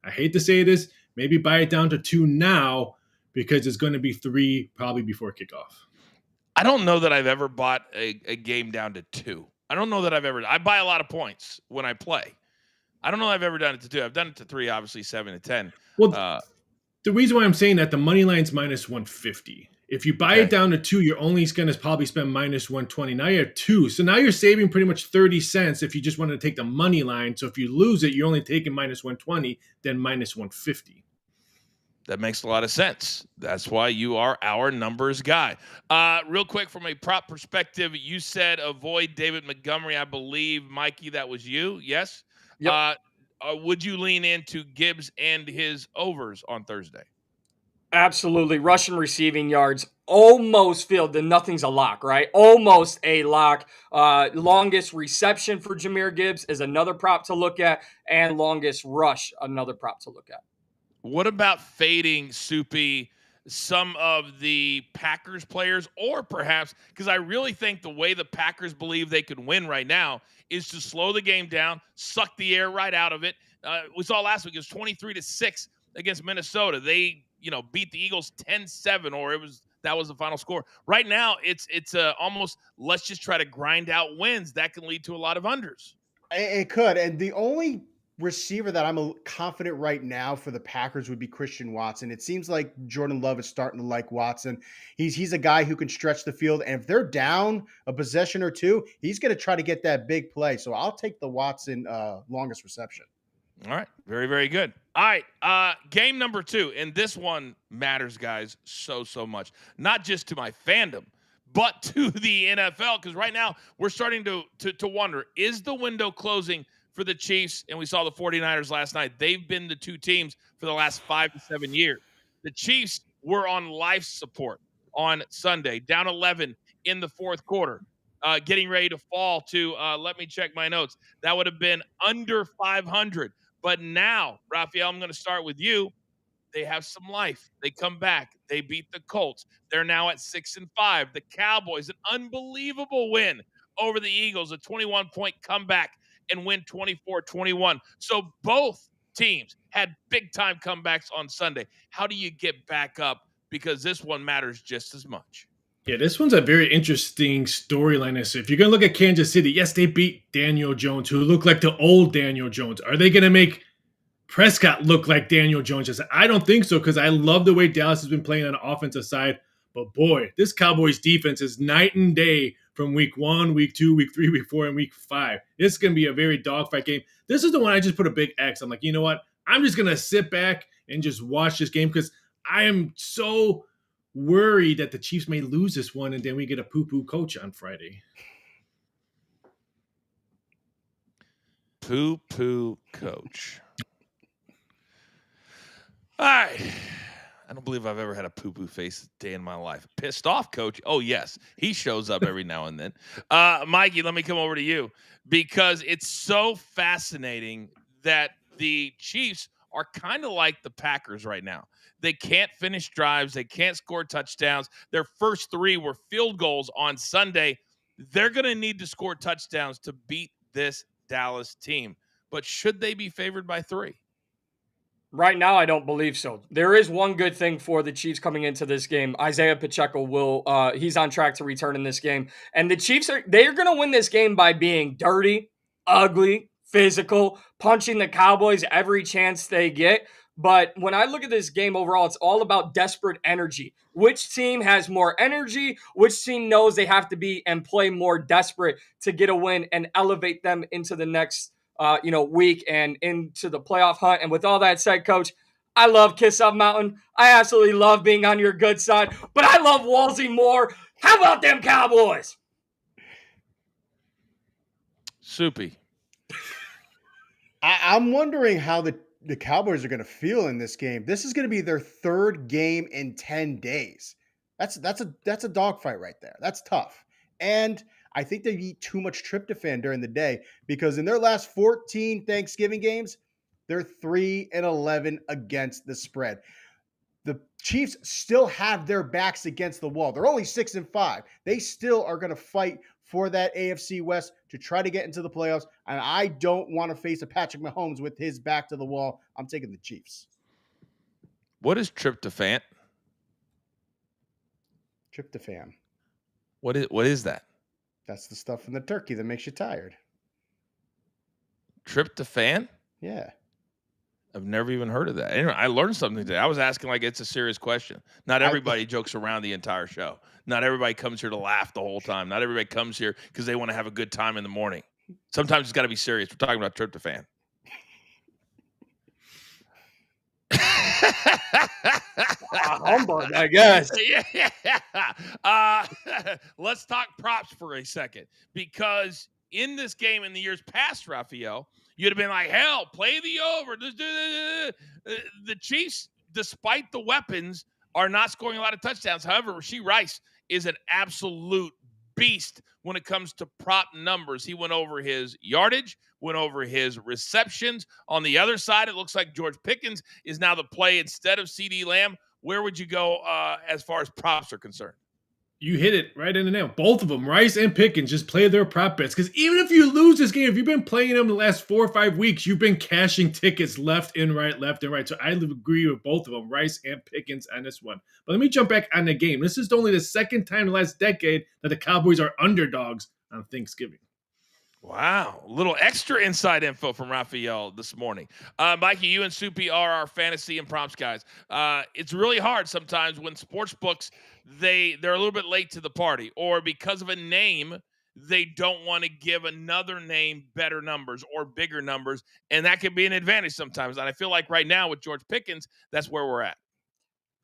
I hate to say this, maybe buy it down to 2 now because it's going to be 3 probably before kickoff. I don't know that I've ever bought a game down to 2. I don't know that I buy a lot of points when I play. I don't know if I've ever done it to 2. I've done it to 3, obviously 7 to 10. Well, the reason why I'm saying that the money line's minus 150. If you buy it down to 2, you're only going to probably spend minus 120. Now you're at 2. So now you're saving pretty much 30 cents if you just wanted to take the money line. So if you lose it, you're only taking minus 120, then minus 150. That makes a lot of sense. That's why you are our numbers guy. Real quick, from a prop perspective, you said avoid David Montgomery. I believe, Mikey, that was you. Yes? Yep. Would you lean into Gibbs and his overs on Thursday? Absolutely. Rushing receiving yards almost feel that nothing's a lock, right? Almost a lock. Longest reception for Jahmyr Gibbs is another prop to look at, and longest rush, another prop to look at. What about fading, Soupy, some of the Packers players, or perhaps, because I really think the way the Packers believe they can win right now is to slow the game down, suck the air right out of it. We saw last week it was 23-6 against Minnesota. They, beat the Eagles 10-7, or that was the final score. Right now, it's almost let's just try to grind out wins. That can lead to a lot of unders. It could, and the only receiver that I'm confident right now for the Packers would be Christian Watson. It seems like Jordan Love is starting to like Watson. He's a guy who can stretch the field, and if they're down a possession or two, he's going to try to get that big play. So I'll take the Watson longest reception. All right. Very, very good. All right. Game number 2, and this one matters, guys, so much. Not just to my fandom, but to the NFL, because right now we're starting to wonder, is the window closing for the Chiefs, and we saw the 49ers last night. They've been the two teams for the last 5 to 7 years. The Chiefs were on life support on Sunday, down 11 in the fourth quarter, getting ready to fall to, let me check my notes, that would have been under 500. But now, Raphael, I'm going to start with you. They have some life. They come back. They beat the Colts. They're now at 6-5. The Cowboys, an unbelievable win over the Eagles, a 21-point comeback and win 24-21. So both teams had big-time comebacks on Sunday. How do you get back up? Because this one matters just as much. Yeah, this one's a very interesting storyline. So if you're going to look at Kansas City, yes, they beat Daniel Jones, who looked like the old Daniel Jones. Are they going to make Prescott look like Daniel Jones? I don't think so, because I love the way Dallas has been playing on the offensive side. But boy, this Cowboys defense is night and day from week 1, week 2, week 3, week 4, and week 5. This is going to be a very dogfight game. This is the one I just put a big X. I'm like, you know what? I'm just going to sit back and just watch this game, because I am so worried that the Chiefs may lose this one and then we get a poo-poo coach on Friday. Poo-poo coach. All right. I don't believe I've ever had a poo-poo face day in my life. Pissed off coach. Oh, yes. He shows up every now and then. Mikey, let me come over to you, because it's so fascinating that the Chiefs are kind of like the Packers right now. They can't finish drives. They can't score touchdowns. Their first 3 were field goals on Sunday. They're going to need to score touchdowns to beat this Dallas team. But should they be favored by 3? Right now, I don't believe so. There is one good thing for the Chiefs coming into this game. Isaiah Pacheco he's on track to return in this game. And the Chiefs they're going to win this game by being dirty, ugly, physical, punching the Cowboys every chance they get. But when I look at this game overall, it's all about desperate energy. Which team has more energy? Which team knows they have to be and play more desperate to get a win and elevate them into the next week and into the playoff hunt? And with all that said, Coach, I love Kiss Up Mountain. I absolutely love being on your good side, but I love Wolsey more. How about them Cowboys? Soupy. I'm wondering how the Cowboys are going to feel in this game. This is going to be their 3rd game in 10 days. That's a dogfight right there. That's tough. And I think they eat too much tryptophan during the day, because in their last 14 Thanksgiving games, they're 3-11 against the spread. The Chiefs still have their backs against the wall. They're only 6-5. They still are going to fight for that AFC West to try to get into the playoffs. And I don't want to face a Patrick Mahomes with his back to the wall. I'm taking the Chiefs. What is tryptophan? Tryptophan. What is that? That's the stuff in the turkey that makes you tired. Tryptophan? Yeah. I've never even heard of that. Anyway, I learned something today. I was asking like it's a serious question. Not everybody jokes around the entire show. Not everybody comes here to laugh the whole time. Not everybody comes here because they want to have a good time in the morning. Sometimes it's got to be serious. We're talking about tryptophan. Humbug, I guess. Yeah. Let's talk props for a second, because in this game in the years past, Raphael, you'd have been like, hell, play the over. The Chiefs, despite the weapons, are not scoring a lot of touchdowns. However, Rashee Rice is an absolute beast when it comes to prop numbers. He went over his yardage, went over his receptions. On the other side, it looks like George Pickens is now the play instead of CeeDee Lamb. Where would you go as far as props are concerned? You hit it right in the nail. Both of them, Rice and Pickens, just play their prop bets. Because even if you lose this game, if you've been playing them the last 4 or 5 weeks, you've been cashing tickets left and right. So I agree with both of them, Rice and Pickens on this one. But let me jump back on the game. This is only the second time in the last decade that the Cowboys are underdogs on Thanksgiving. Wow. A little extra inside info from Raphael this morning. Mikey, you and Soupy are our fantasy and props guys. It's really hard sometimes when sports books, they're a little bit late to the party, or because of a name, they don't want to give another name better numbers or bigger numbers, and that can be an advantage sometimes. And I feel like right now with George Pickens, that's where we're at.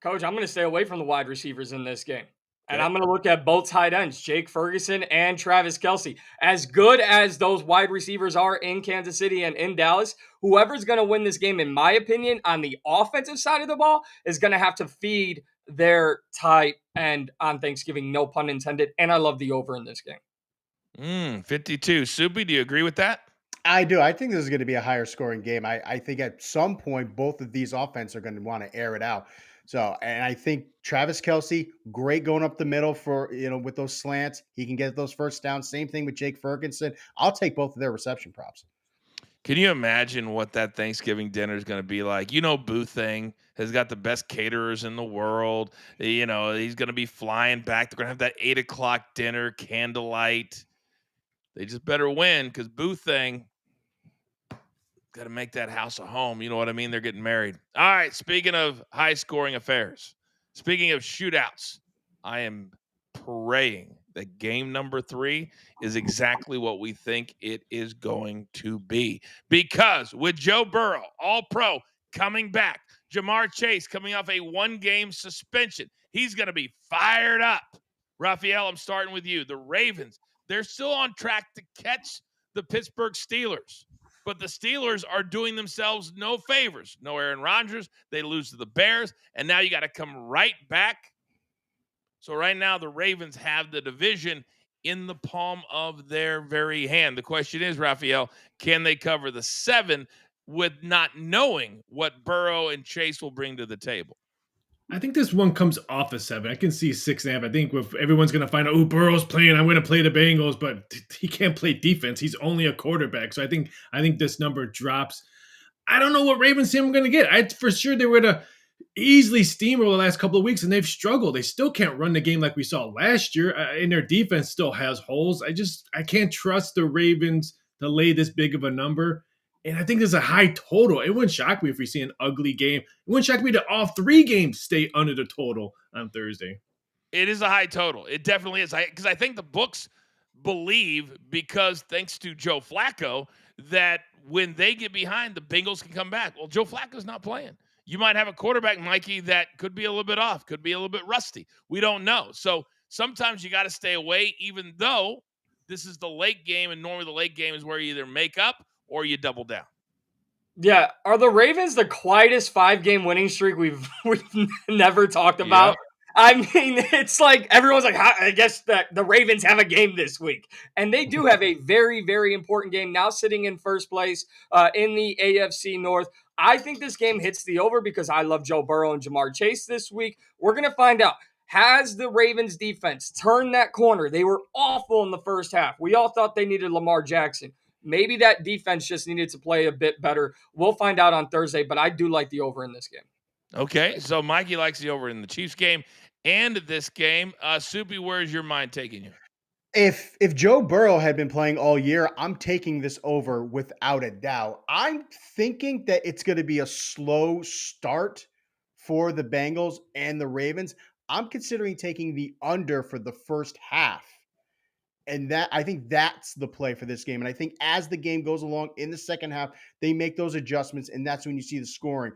Coach, I'm going to stay away from the wide receivers in this game. And I'm going to look at both tight ends, Jake Ferguson and Travis Kelce. As good as those wide receivers are in Kansas City and in Dallas, whoever's going to win this game, in my opinion, on the offensive side of the ball, is going to have to feed their tight end on Thanksgiving, no pun intended. And I love the over in this game. 52. Soupy, do you agree with that? I do. I think this is going to be a higher scoring game. I think at some point, both of these offenses are going to want to air it out. So, and I think Travis Kelce, great going up the middle for, with those slants. He can get those first downs. Same thing with Jake Ferguson. I'll take both of their reception props. Can you imagine what that Thanksgiving dinner is going to be like? Boothang has got the best caterers in the world. He's going to be flying back. They're going to have that 8 o'clock dinner, candlelight. They just better win because Boothang got to make that house a home. You know what I mean? They're getting married. All right. Speaking of high-scoring affairs, speaking of shootouts, I am praying that game number 3 is exactly what we think it is going to be. Because with Joe Burrow, all-pro, coming back, Jamar Chase coming off a 1-game suspension, he's going to be fired up. Raphael, I'm starting with you. The Ravens, they're still on track to catch the Pittsburgh Steelers. But the Steelers are doing themselves no favors. No Aaron Rodgers. They lose to the Bears. And now you got to come right back. So right now the Ravens have the division in the palm of their very hand. The question is, Raphael, can they cover the 7 with not knowing what Burrow and Chase will bring to the table? I think this one comes off a 7. I can see 6.5. I think if everyone's going to find out, Burrow's playing, I'm going to play the Bengals, but he can't play defense. He's only a quarterback. So I think this number drops. I don't know what Ravens team I'm going to get. For sure they were to easily steamroll the last couple of weeks, and they've struggled. They still can't run the game like we saw last year, and their defense still has holes. I can't trust the Ravens to lay this big of a number. And I think there's a high total. It wouldn't shock me if we see an ugly game. It wouldn't shock me that all 3 games stay under the total on Thursday. It is a high total. It definitely is. Because I think the books believe, because thanks to Joe Flacco, that when they get behind, the Bengals can come back. Well, Joe Flacco's not playing. You might have a quarterback, Mikey, that could be a little bit off, could be a little bit rusty. We don't know. So sometimes you got to stay away, even though this is the late game, and normally the late game is where you either make up or you double down. Yeah. Are the Ravens the quietest 5-game winning streak we've never talked about? Yeah. I mean, it's like everyone's like, I guess that the Ravens have a game this week. And they do have a very, very important game now, sitting in first place in the AFC North. I think this game hits the over because I love Joe Burrow and Jamar Chase this week. We're going to find out. Has the Ravens defense turned that corner? They were awful in the first half. We all thought they needed Lamar Jackson. Maybe that defense just needed to play a bit better. We'll find out on Thursday, but I do like the over in this game. Okay, so Mikey likes the over in the Chiefs game and this game. Soupy, where's your mind taking you? If Joe Burrow had been playing all year, I'm taking this over without a doubt. I'm thinking that it's going to be a slow start for the Bengals and the Ravens. I'm considering taking the under for the first half. And that, I think that's the play for this game. And I think as the game goes along in the second half, they make those adjustments, and that's when you see the scoring.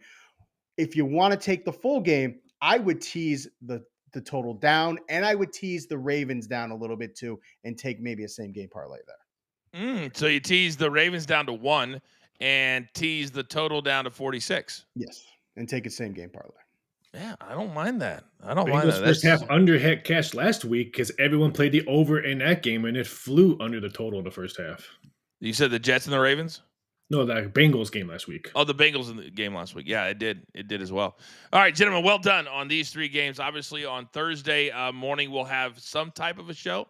If you want to take the full game, I would tease the total down, and I would tease the Ravens down a little bit too, and take maybe a same game parlay there. So you tease the Ravens down to 1 and tease the total down to 46. Yes, and take a same game parlay. Yeah, I don't mind that. I don't mind that. First half under had cash last week because everyone played the over in that game, and it flew under the total in the first half. You said the Jets and the Ravens? No, the Bengals game last week. Oh, the Bengals in the game last week. Yeah, it did. It did as well. All right, gentlemen, well done on these 3 games. Obviously, on Thursday morning, we'll have some type of a show.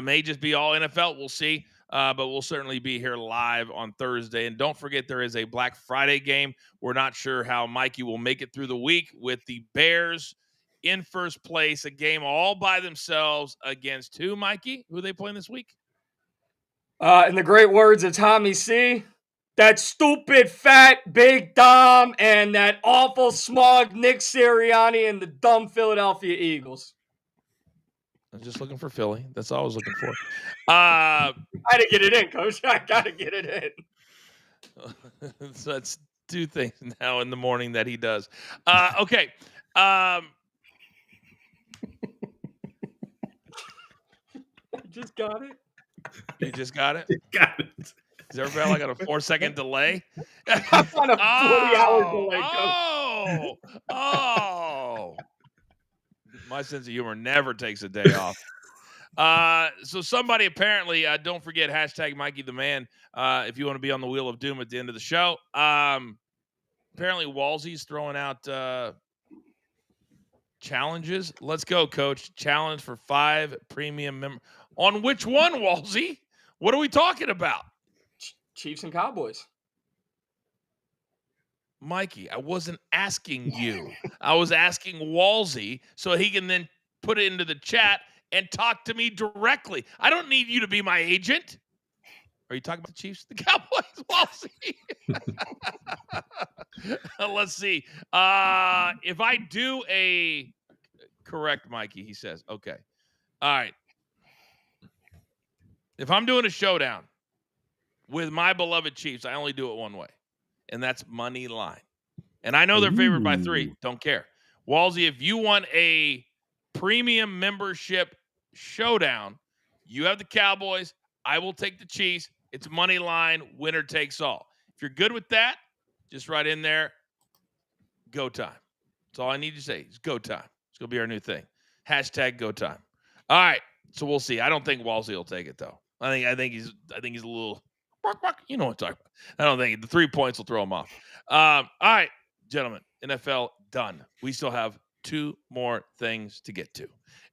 May just be all NFL. We'll see. But we'll certainly be here live on Thursday. And don't forget, there is a Black Friday game. We're not sure how Mikey will make it through the week with the Bears in first place, a game all by themselves against who, Mikey? Who are they playing this week? In the great words of Tommy C., that stupid, fat, big Dom, and that awful, smug Nick Sirianni and the dumb Philadelphia Eagles. I was just looking for Philly. That's all I was looking for. I had to get it in, Coach. I got to get it in. So that's 2 things now in the morning that he does. Okay. Just got it. You just got it? Got it. Is there like on a 4-second delay? On a 40-hour delay, Oh. My sense of humor never takes a day off. So somebody apparently, don't forget hashtag Mikey the Man if you want to be on the Wheel of Doom at the end of the show. Apparently Walsey's throwing out challenges. Let's go, Coach. Challenge for 5 premium members. On which one, Walsey? What are we talking about? Chiefs and Cowboys. Mikey, I wasn't asking you. I was asking Walsey so he can then put it into the chat and talk to me directly. I don't need you to be my agent. Are you talking about the Chiefs? The Cowboys, Walsey. Let's see. If I do a correct, Mikey, he says, okay. All right. If I'm doing a showdown with my beloved Chiefs, I only do it one way, and that's money line. And I know they're favored by 3. Don't care. Walsey, if you want a premium membership showdown, you have the Cowboys. I will take the Chiefs. It's money line. Winner takes all. If you're good with that, just write in there, go time. That's all I need to say. It's go time. It's going to be our new thing. Hashtag go time. All right. So we'll see. I don't think Walsey will take it, though. I think he's a little, you know what I'm talking about. I don't think the 3 points will throw him off. All right, gentlemen, NFL done. We still have 2 more things to get to.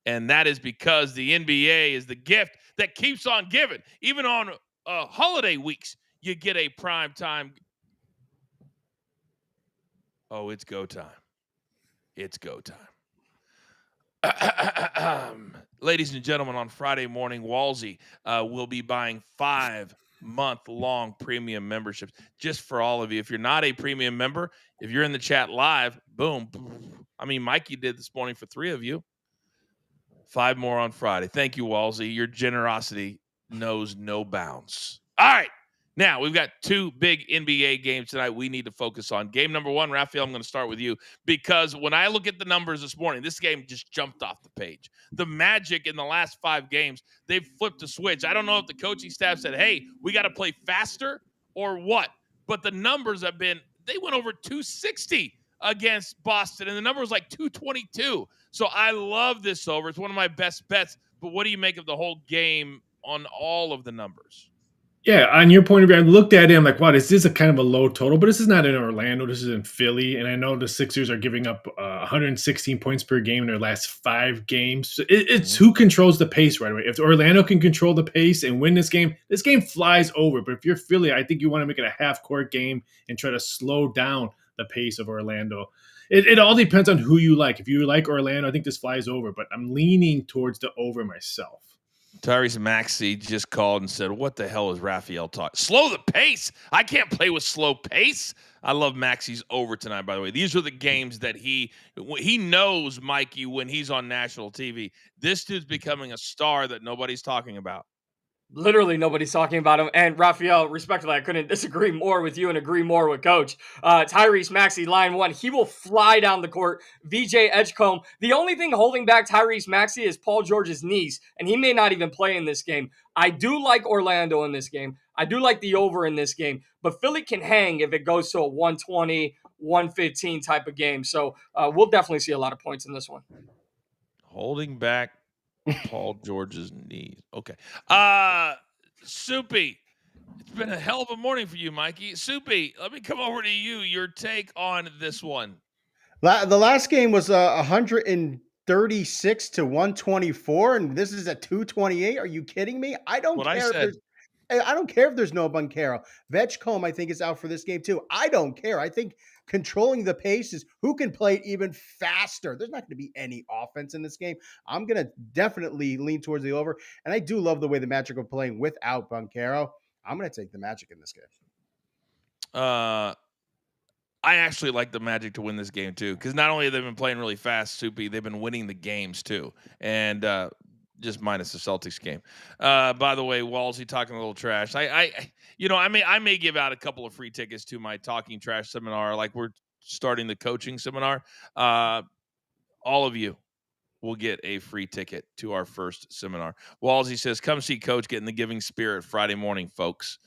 And that is because the NBA is the gift that keeps on giving. Even on holiday weeks, you get a prime time. Oh, it's go time. It's go time. Ladies and gentlemen, on Friday morning, Walsey will be buying 5-month-long premium memberships just for all of you. If you're not a premium member, if you're in the chat live, boom. I mean, Mikey did this morning for 3 of you. 5 more on Friday. Thank you, Walsey. Your generosity knows no bounds. All right. Now, we've got 2 big NBA games tonight we need to focus on. Game number 1, Raphael, I'm going to start with you because when I look at the numbers this morning, this game just jumped off the page. The Magic in the last 5 games, they've flipped a switch. I don't know if the coaching staff said, hey, we got to play faster or what, but the numbers have been, they went over 260 against Boston, and the number was like 222. So I love this over. It's one of my best bets, but what do you make of the whole game on all of the numbers? Yeah, on your point of view, I looked at it. I'm like, wow, this is a kind of a low total, but this is not in Orlando. This is in Philly, and I know the Sixers are giving up 116 points per game in their last 5 games. So it's who controls the pace right away. If Orlando can control the pace and win this game flies over. But if you're Philly, I think you want to make it a half-court game and try to slow down the pace of Orlando. It all depends on who you like. If you like Orlando, I think this flies over, but I'm leaning towards the over myself. Tyrese Maxey just called and said, what the hell is Raphael talking? Slow the pace. I can't play with slow pace. I love Maxey's over tonight, by the way. These are the games that he knows, Mikey, when he's on national TV. This dude's becoming a star that nobody's talking about. Literally nobody's talking about him. And Raphael, respectfully, I couldn't disagree more with you and agree more with Coach. Tyrese Maxey, line 1, he will fly down the court. VJ Edgecombe, the only thing holding back Tyrese Maxey is Paul George's knees, and he may not even play in this game. I do like Orlando in this game. I do like the over in this game, but Philly can hang if it goes to a 120, 115 type of game. So we'll definitely see a lot of points in this one. Holding back Paul George's knees. Okay. Soupy, it's been a hell of a morning for you, Mikey. Soupy, let me come over to you. Your take on this one. The last game was 136 to 124, and this is at 228. Are you kidding me? I don't care if there's no Banchero. Vetchcombe, I think, is out for this game too. I don't care. I think controlling the pace is who can play it even faster. There's not going to be any offense in this game. I'm going to definitely lean towards the over, and I do love the way the Magic are playing without Banchero. I'm going to take the Magic in this game. I actually like the Magic to win this game too, because not only have they been playing really fast, Soupy, they've been winning the games too, and just minus the Celtics game. By the way, Walsey talking a little trash. I may give out a couple of free tickets to my Talking Trash seminar. Like we're starting the coaching seminar. All of you, will get a free ticket to our first seminar. Walsey says, come see Coach get in the giving spirit Friday morning, folks.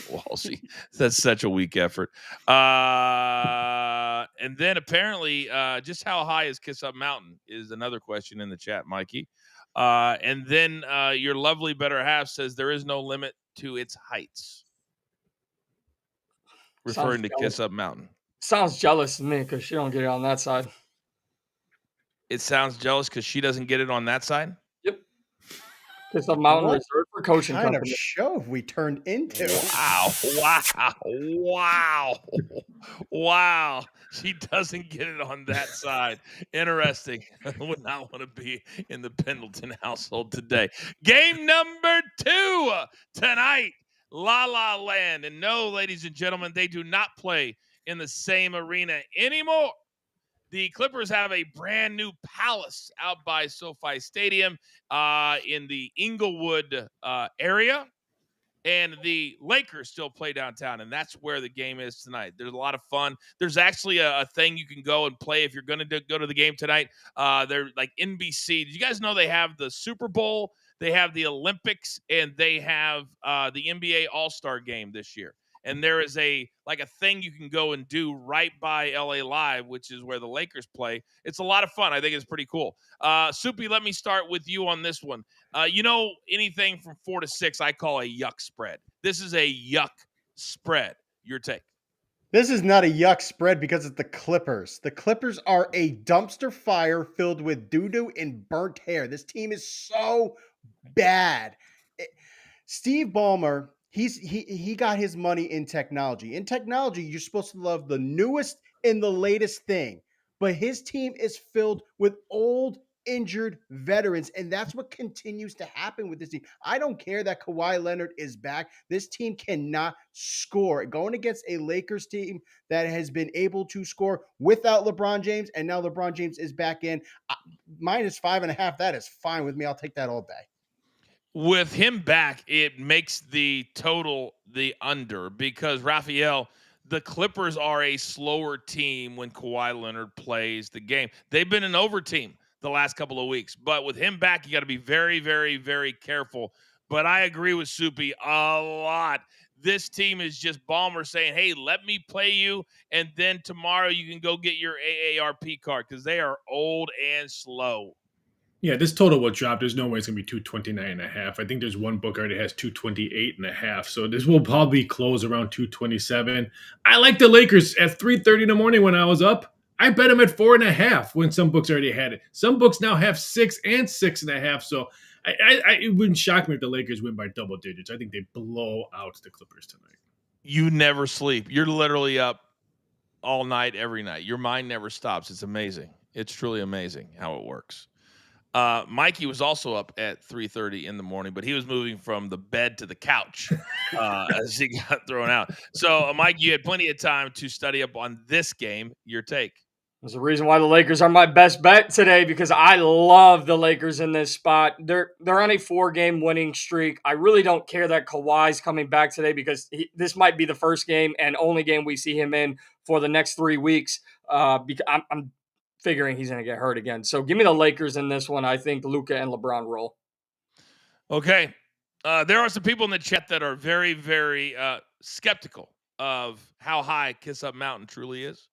Walsey, that's such a weak effort. And then apparently, just how high is Kiss Up Mountain is another question in the chat, Mikey. And then your lovely better half says there is no limit to its heights, referring to Kiss Up Mountain. Sounds jealous to me because she don't get it on that side. It sounds jealous because she doesn't get it on that side? Yep. Kiss Up Mountain What reserved for coaching kind company. of show have we turned into? Wow. She doesn't get it on that side. Interesting. Would not want to be in the Pendleton household today. Game number 2 tonight. La La Land. And no, ladies and gentlemen, they do not play in the same arena anymore. The Clippers have a brand new palace out by SoFi Stadium in the Inglewood area. And the Lakers still play downtown, and that's where the game is tonight. There's a lot of fun. There's actually a thing you can go and play if you're going to go to the game tonight. They're like NBC. Did you guys know they have the Super Bowl, they have the Olympics, and they have the NBA All-Star game this year? And there is a thing you can go and do right by LA Live, which is where the Lakers play. It's a lot of fun. I think it's pretty cool. Soupy, let me start with you on this one. Anything from 4 to 6, I call a yuck spread. This is a yuck spread. Your take? This is not a yuck spread because it's the Clippers. The Clippers are a dumpster fire filled with doo-doo and burnt hair. This team is so bad. Steve Ballmer, he got his money in technology. In technology, you're supposed to love the newest and the latest thing. But his team is filled with old, injured veterans, and that's what continues to happen with this team. I don't care that Kawhi Leonard is back. This team cannot score. Going against a Lakers team that has been able to score without LeBron James, and now LeBron James is back in. -5.5, that is fine with me. I'll take that all day. With him back, it makes the total the under because, Raphael, the Clippers are a slower team when Kawhi Leonard plays the game. They've been an over team the last couple of weeks. But with him back, you got to be very, very, very careful. But I agree with Soupy a lot. This team is just Ballmer saying, hey, let me play you, and then tomorrow you can go get your AARP card because they are old and slow. Yeah, this total will drop. There's no way it's going to be 229.5. I think there's one book already has 228.5. So this will probably close around 227. I like the Lakers at 3:30 in the morning when I was up. I bet them at 4.5 when some books already had it. Some books now have 6 and 6.5. So it wouldn't shock me if the Lakers win by double digits. I think they blow out the Clippers tonight. You never sleep. You're literally up all night, every night. Your mind never stops. It's amazing. It's truly amazing how it works. Mikey was also up at 3:30 in the morning, but he was moving from the bed to the couch as he got thrown out. So, Mike, you had plenty of time to study up on this game. Your take? There's a reason why the Lakers are my best bet today because I love the Lakers in this spot. They're on a 4-game winning streak. I really don't care that Kawhi's coming back today because this might be the first game and only game we see him in for the next 3 weeks. Because I'm figuring he's going to get hurt again. So give me the Lakers in this one. I think Luka and LeBron roll. Okay. There are some people in the chat that are very, very skeptical of how high Kiss Up Mountain truly is.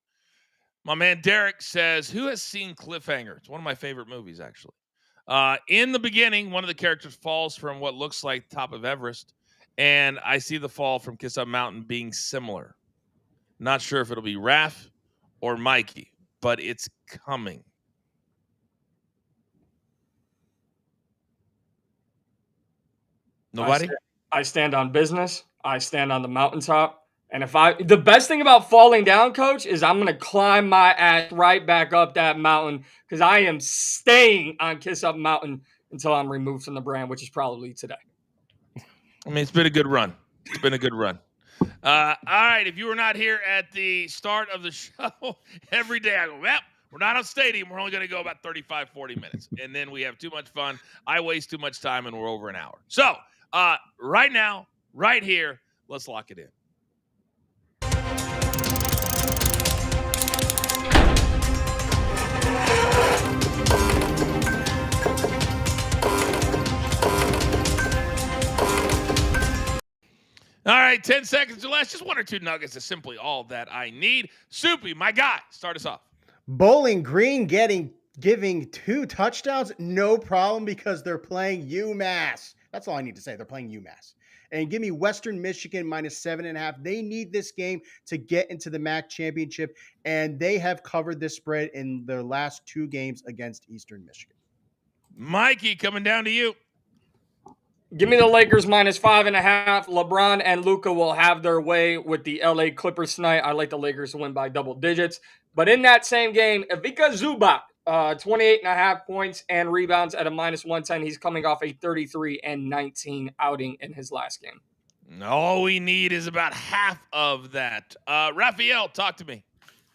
My man Derek says, who has seen Cliffhanger? It's one of my favorite movies, actually. In the beginning, one of the characters falls from what looks like top of Everest, and I see the fall from Kiss Up Mountain being similar. Not sure if it'll be Raph or Mikey, but it's coming. Nobody? I stand on business. I stand on the mountaintop. And the best thing about falling down, Coach, is I'm going to climb my ass right back up that mountain because I am staying on Kiss Up Mountain until I'm removed from the brand, which is probably today. I mean, it's been a good run. It's been a good run. All right. If you were not here at the start of the show, every day I go, well, we're not on stadium. We're only going to go about 35, 40 minutes. And then we have too much fun. I waste too much time and we're over an hour. So right now, right here, let's lock it in. All right, 10 seconds or less. Just one or two nuggets is simply all that I need. Soupy, my guy, start us off. Bowling Green giving 2 touchdowns, no problem, because they're playing UMass. That's all I need to say. They're playing UMass. And give me Western Michigan -7.5. They need this game to get into the MAC championship, and they have covered this spread in their last 2 games against Eastern Michigan. Mikey, coming down to you. Give me the Lakers -5.5. LeBron and Luka will have their way with the LA Clippers tonight. I like the Lakers to win by double digits. But in that same game, Ivica Zubac, 28.5 points and rebounds at a -110. He's coming off a 33-19 outing in his last game. All we need is about half of that. Raphael, talk to me.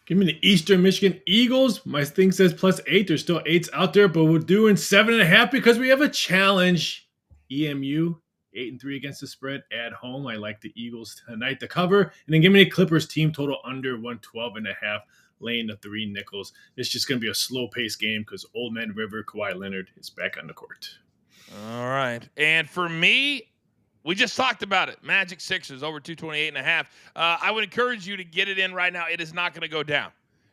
Give me the Eastern Michigan Eagles. My thing says +8. There's still 8s out there, but we're doing 7.5 because we have a challenge. EMU 8-3 against the spread at home. I like the Eagles tonight to cover, and then give me the Clippers team total under 112.5, laying the 3 nickels. It's just going to be a slow-paced game because Old Man River Kawhi Leonard is back on the court. All right, and for me, we just talked about it. Magic Sixers over 228.5. I would encourage you to get it in right now. It is not going to go down.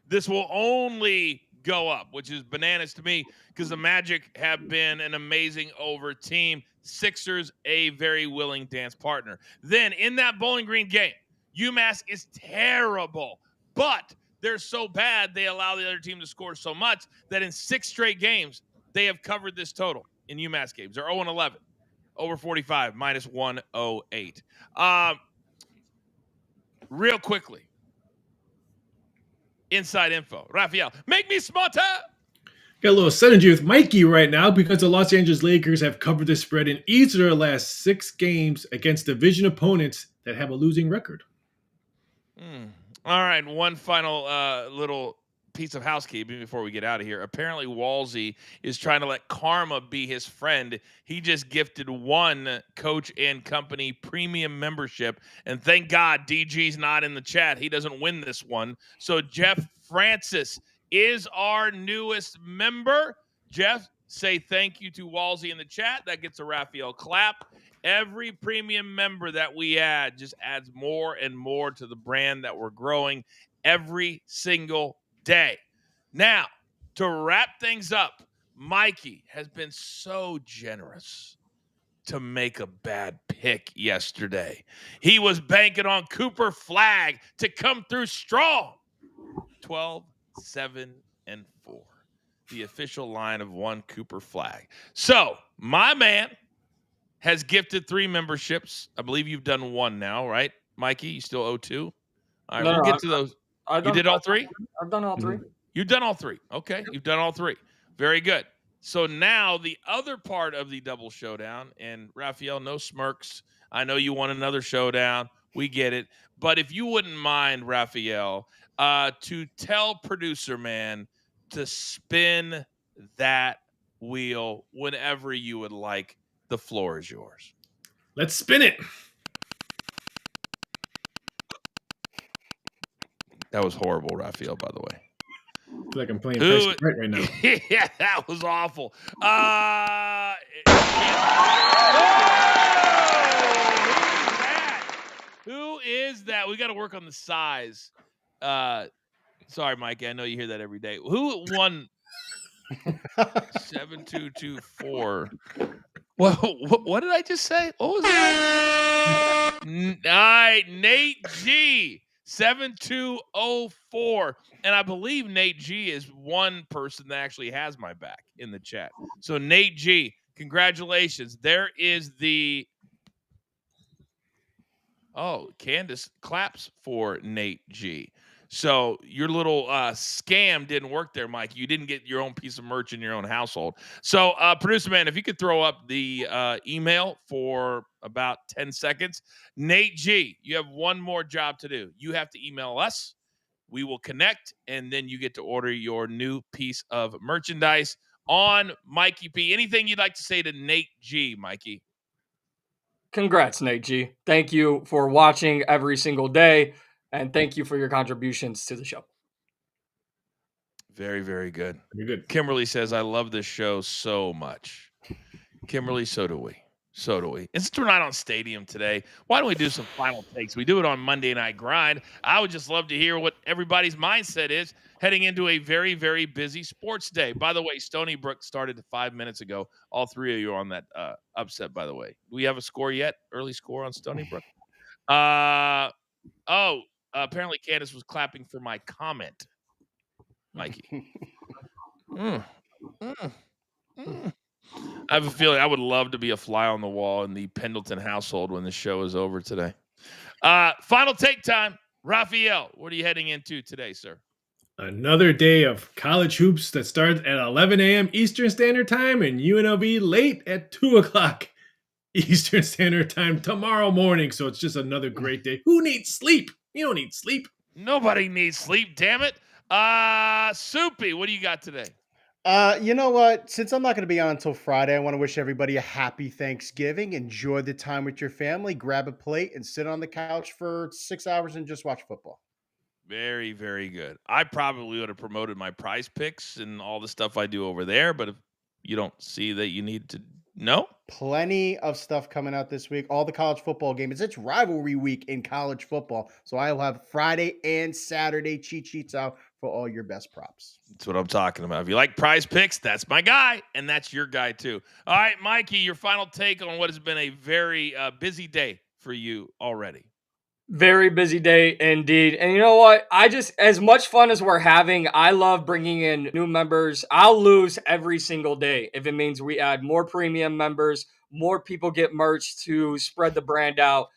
This will only go up, which is bananas to me because the Magic have been an amazing over team. Sixers, a very willing dance partner. Then in that Bowling Green game, UMass is terrible, but they're so bad they allow the other team to score so much that in 6 straight games, they have covered this total in UMass games. They're 0-11. Over 45, -108. Real quickly, inside info. Raphael, make me smarter. Got a little synergy with Mikey right now because the Los Angeles Lakers have covered the spread in each of their last 6 games against division opponents that have a losing record. All right, one final little piece of housekeeping before we get out of here. Apparently, Walsey is trying to let karma be his friend. He just gifted 1 Coach and Company premium membership, and thank God DG's not in the chat. He doesn't win this one. So Jeff Francis is our newest member. Jeff, say thank you to Walsey in the chat. That gets a Raphael clap. Every premium member that we add just adds more and more to the brand that we're growing every single day. Now, to wrap things up, Mikey has been so generous to make a bad pick yesterday. He was banking on Cooper Flag to come through strong. 12, 7, and 4. The official line of 1 Cooper Flag. So, my man has gifted 3 memberships. I believe you've done 1 now, right, Mikey? You still owe 2? All right, we'll get to those. You did all 3? I've done all 3. You've done all 3. Okay, you've done all 3. Very good. So now the other part of the double showdown, and Raphael, no smirks. I know you want another showdown. We get it. But if you wouldn't mind, Raphael, to tell producer man to spin that wheel whenever you would like. The floor is yours. Let's spin it. That was horrible, Raphael, by the way. I feel like I'm playing Price right now. Yeah, that was awful. Who is that? We got to work on the size. Sorry, Mikey. I know you hear that every day. Who won 7224? Well, what did I just say? What was that? All right, Nate G, 7204. And I believe Nate G is one person that actually has my back in the chat. So, Nate G, congratulations. There is the... Oh, Candace claps for Nate G. So your little scam didn't work there, Mike. You didn't get your own piece of merch in your own household. So, producer man, if you could throw up the email for about 10 seconds. Nate G, you have one more job to do. You have to email us. We will connect, and then you get to order your new piece of merchandise on Mikey P. Anything you'd like to say to Nate G, Mikey? Congrats, Nate G. Thank you for watching every single day. And thank you for your contributions to the show. Very, very good. Very good. Kimberly says, I love this show so much. Kimberly, so do we. So do we. And since we're not on Stadium today, why don't we do some final takes? We do it on Monday Night Grind. I would just love to hear what everybody's mindset is heading into a very, very busy sports day. By the way, Stony Brook started 5 minutes ago. All three of you are on that upset, by the way. Do we have a score yet? Early score on Stony Brook? Apparently Candace was clapping for my comment, Mikey. I have a feeling I would love to be a fly on the wall in the Pendleton household when the show is over today. Final take time. Raphael, what are you heading into today, sir? Another day of college hoops that starts at 11 a.m. Eastern Standard Time and UNLV late at 2 o'clock Eastern Standard Time tomorrow morning. So it's just another great day. Who needs sleep? You don't need sleep. Nobody needs sleep, damn it. Soupy, what do you got today? You know what? Since I'm not going to be on until Friday, I want to wish everybody a happy Thanksgiving. Enjoy the time with your family. Grab a plate and sit on the couch for 6 hours and just watch football. Very, very good. I probably would have promoted my prize picks and all the stuff I do over there, but if you don't see that you need to know. Plenty of stuff coming out this week. All the college football games. It's rivalry week in college football. So I'll have Friday and Saturday cheat sheets out for all your best props. That's what I'm talking about. If you like prize picks, that's my guy, and that's your guy too. All right, Mikey, your final take on what has been a very busy day for you already. Very busy day indeed. And you know what? As much fun as we're having, I love bringing in new members. I'll lose every single day if it means we add more premium members, more people get merch to spread the brand out.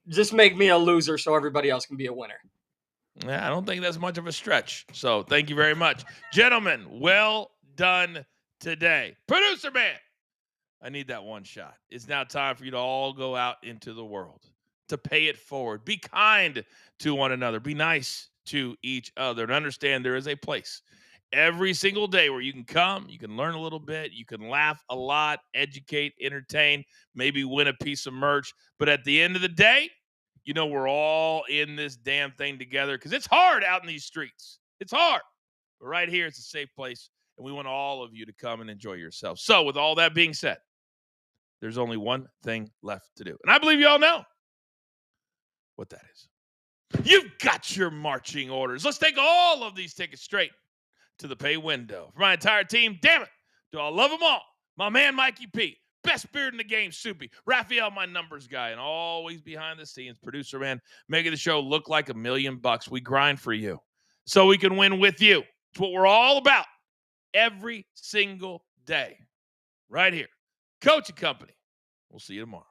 Just make me a loser so everybody else can be a winner. Yeah, I don't think that's much of a stretch. So thank you very much. Gentlemen, well done today. Producer man, I need that one shot. It's now time for you to all go out into the world to pay it forward. Be kind to one another. Be nice to each other. And understand there is a place every single day where you can come, you can learn a little bit, you can laugh a lot, educate, entertain, maybe win a piece of merch. But at the end of the day, you know, we're all in this damn thing together because it's hard out in these streets. It's hard. But right here, it's a safe place. And we want all of you to come and enjoy yourselves. So with all that being said, there's only one thing left to do. And I believe you all know what that is. You've got your marching orders. Let's take all of these tickets straight to the pay window. For my entire team, damn it, do I love them all. My man, Mikey P, best beard in the game, Soupy. Raphael, my numbers guy, and always behind the scenes, producer man, making the show look like $1 million. We grind for you so we can win with you. It's what we're all about every single day. Right here. Coach and company. We'll see you tomorrow.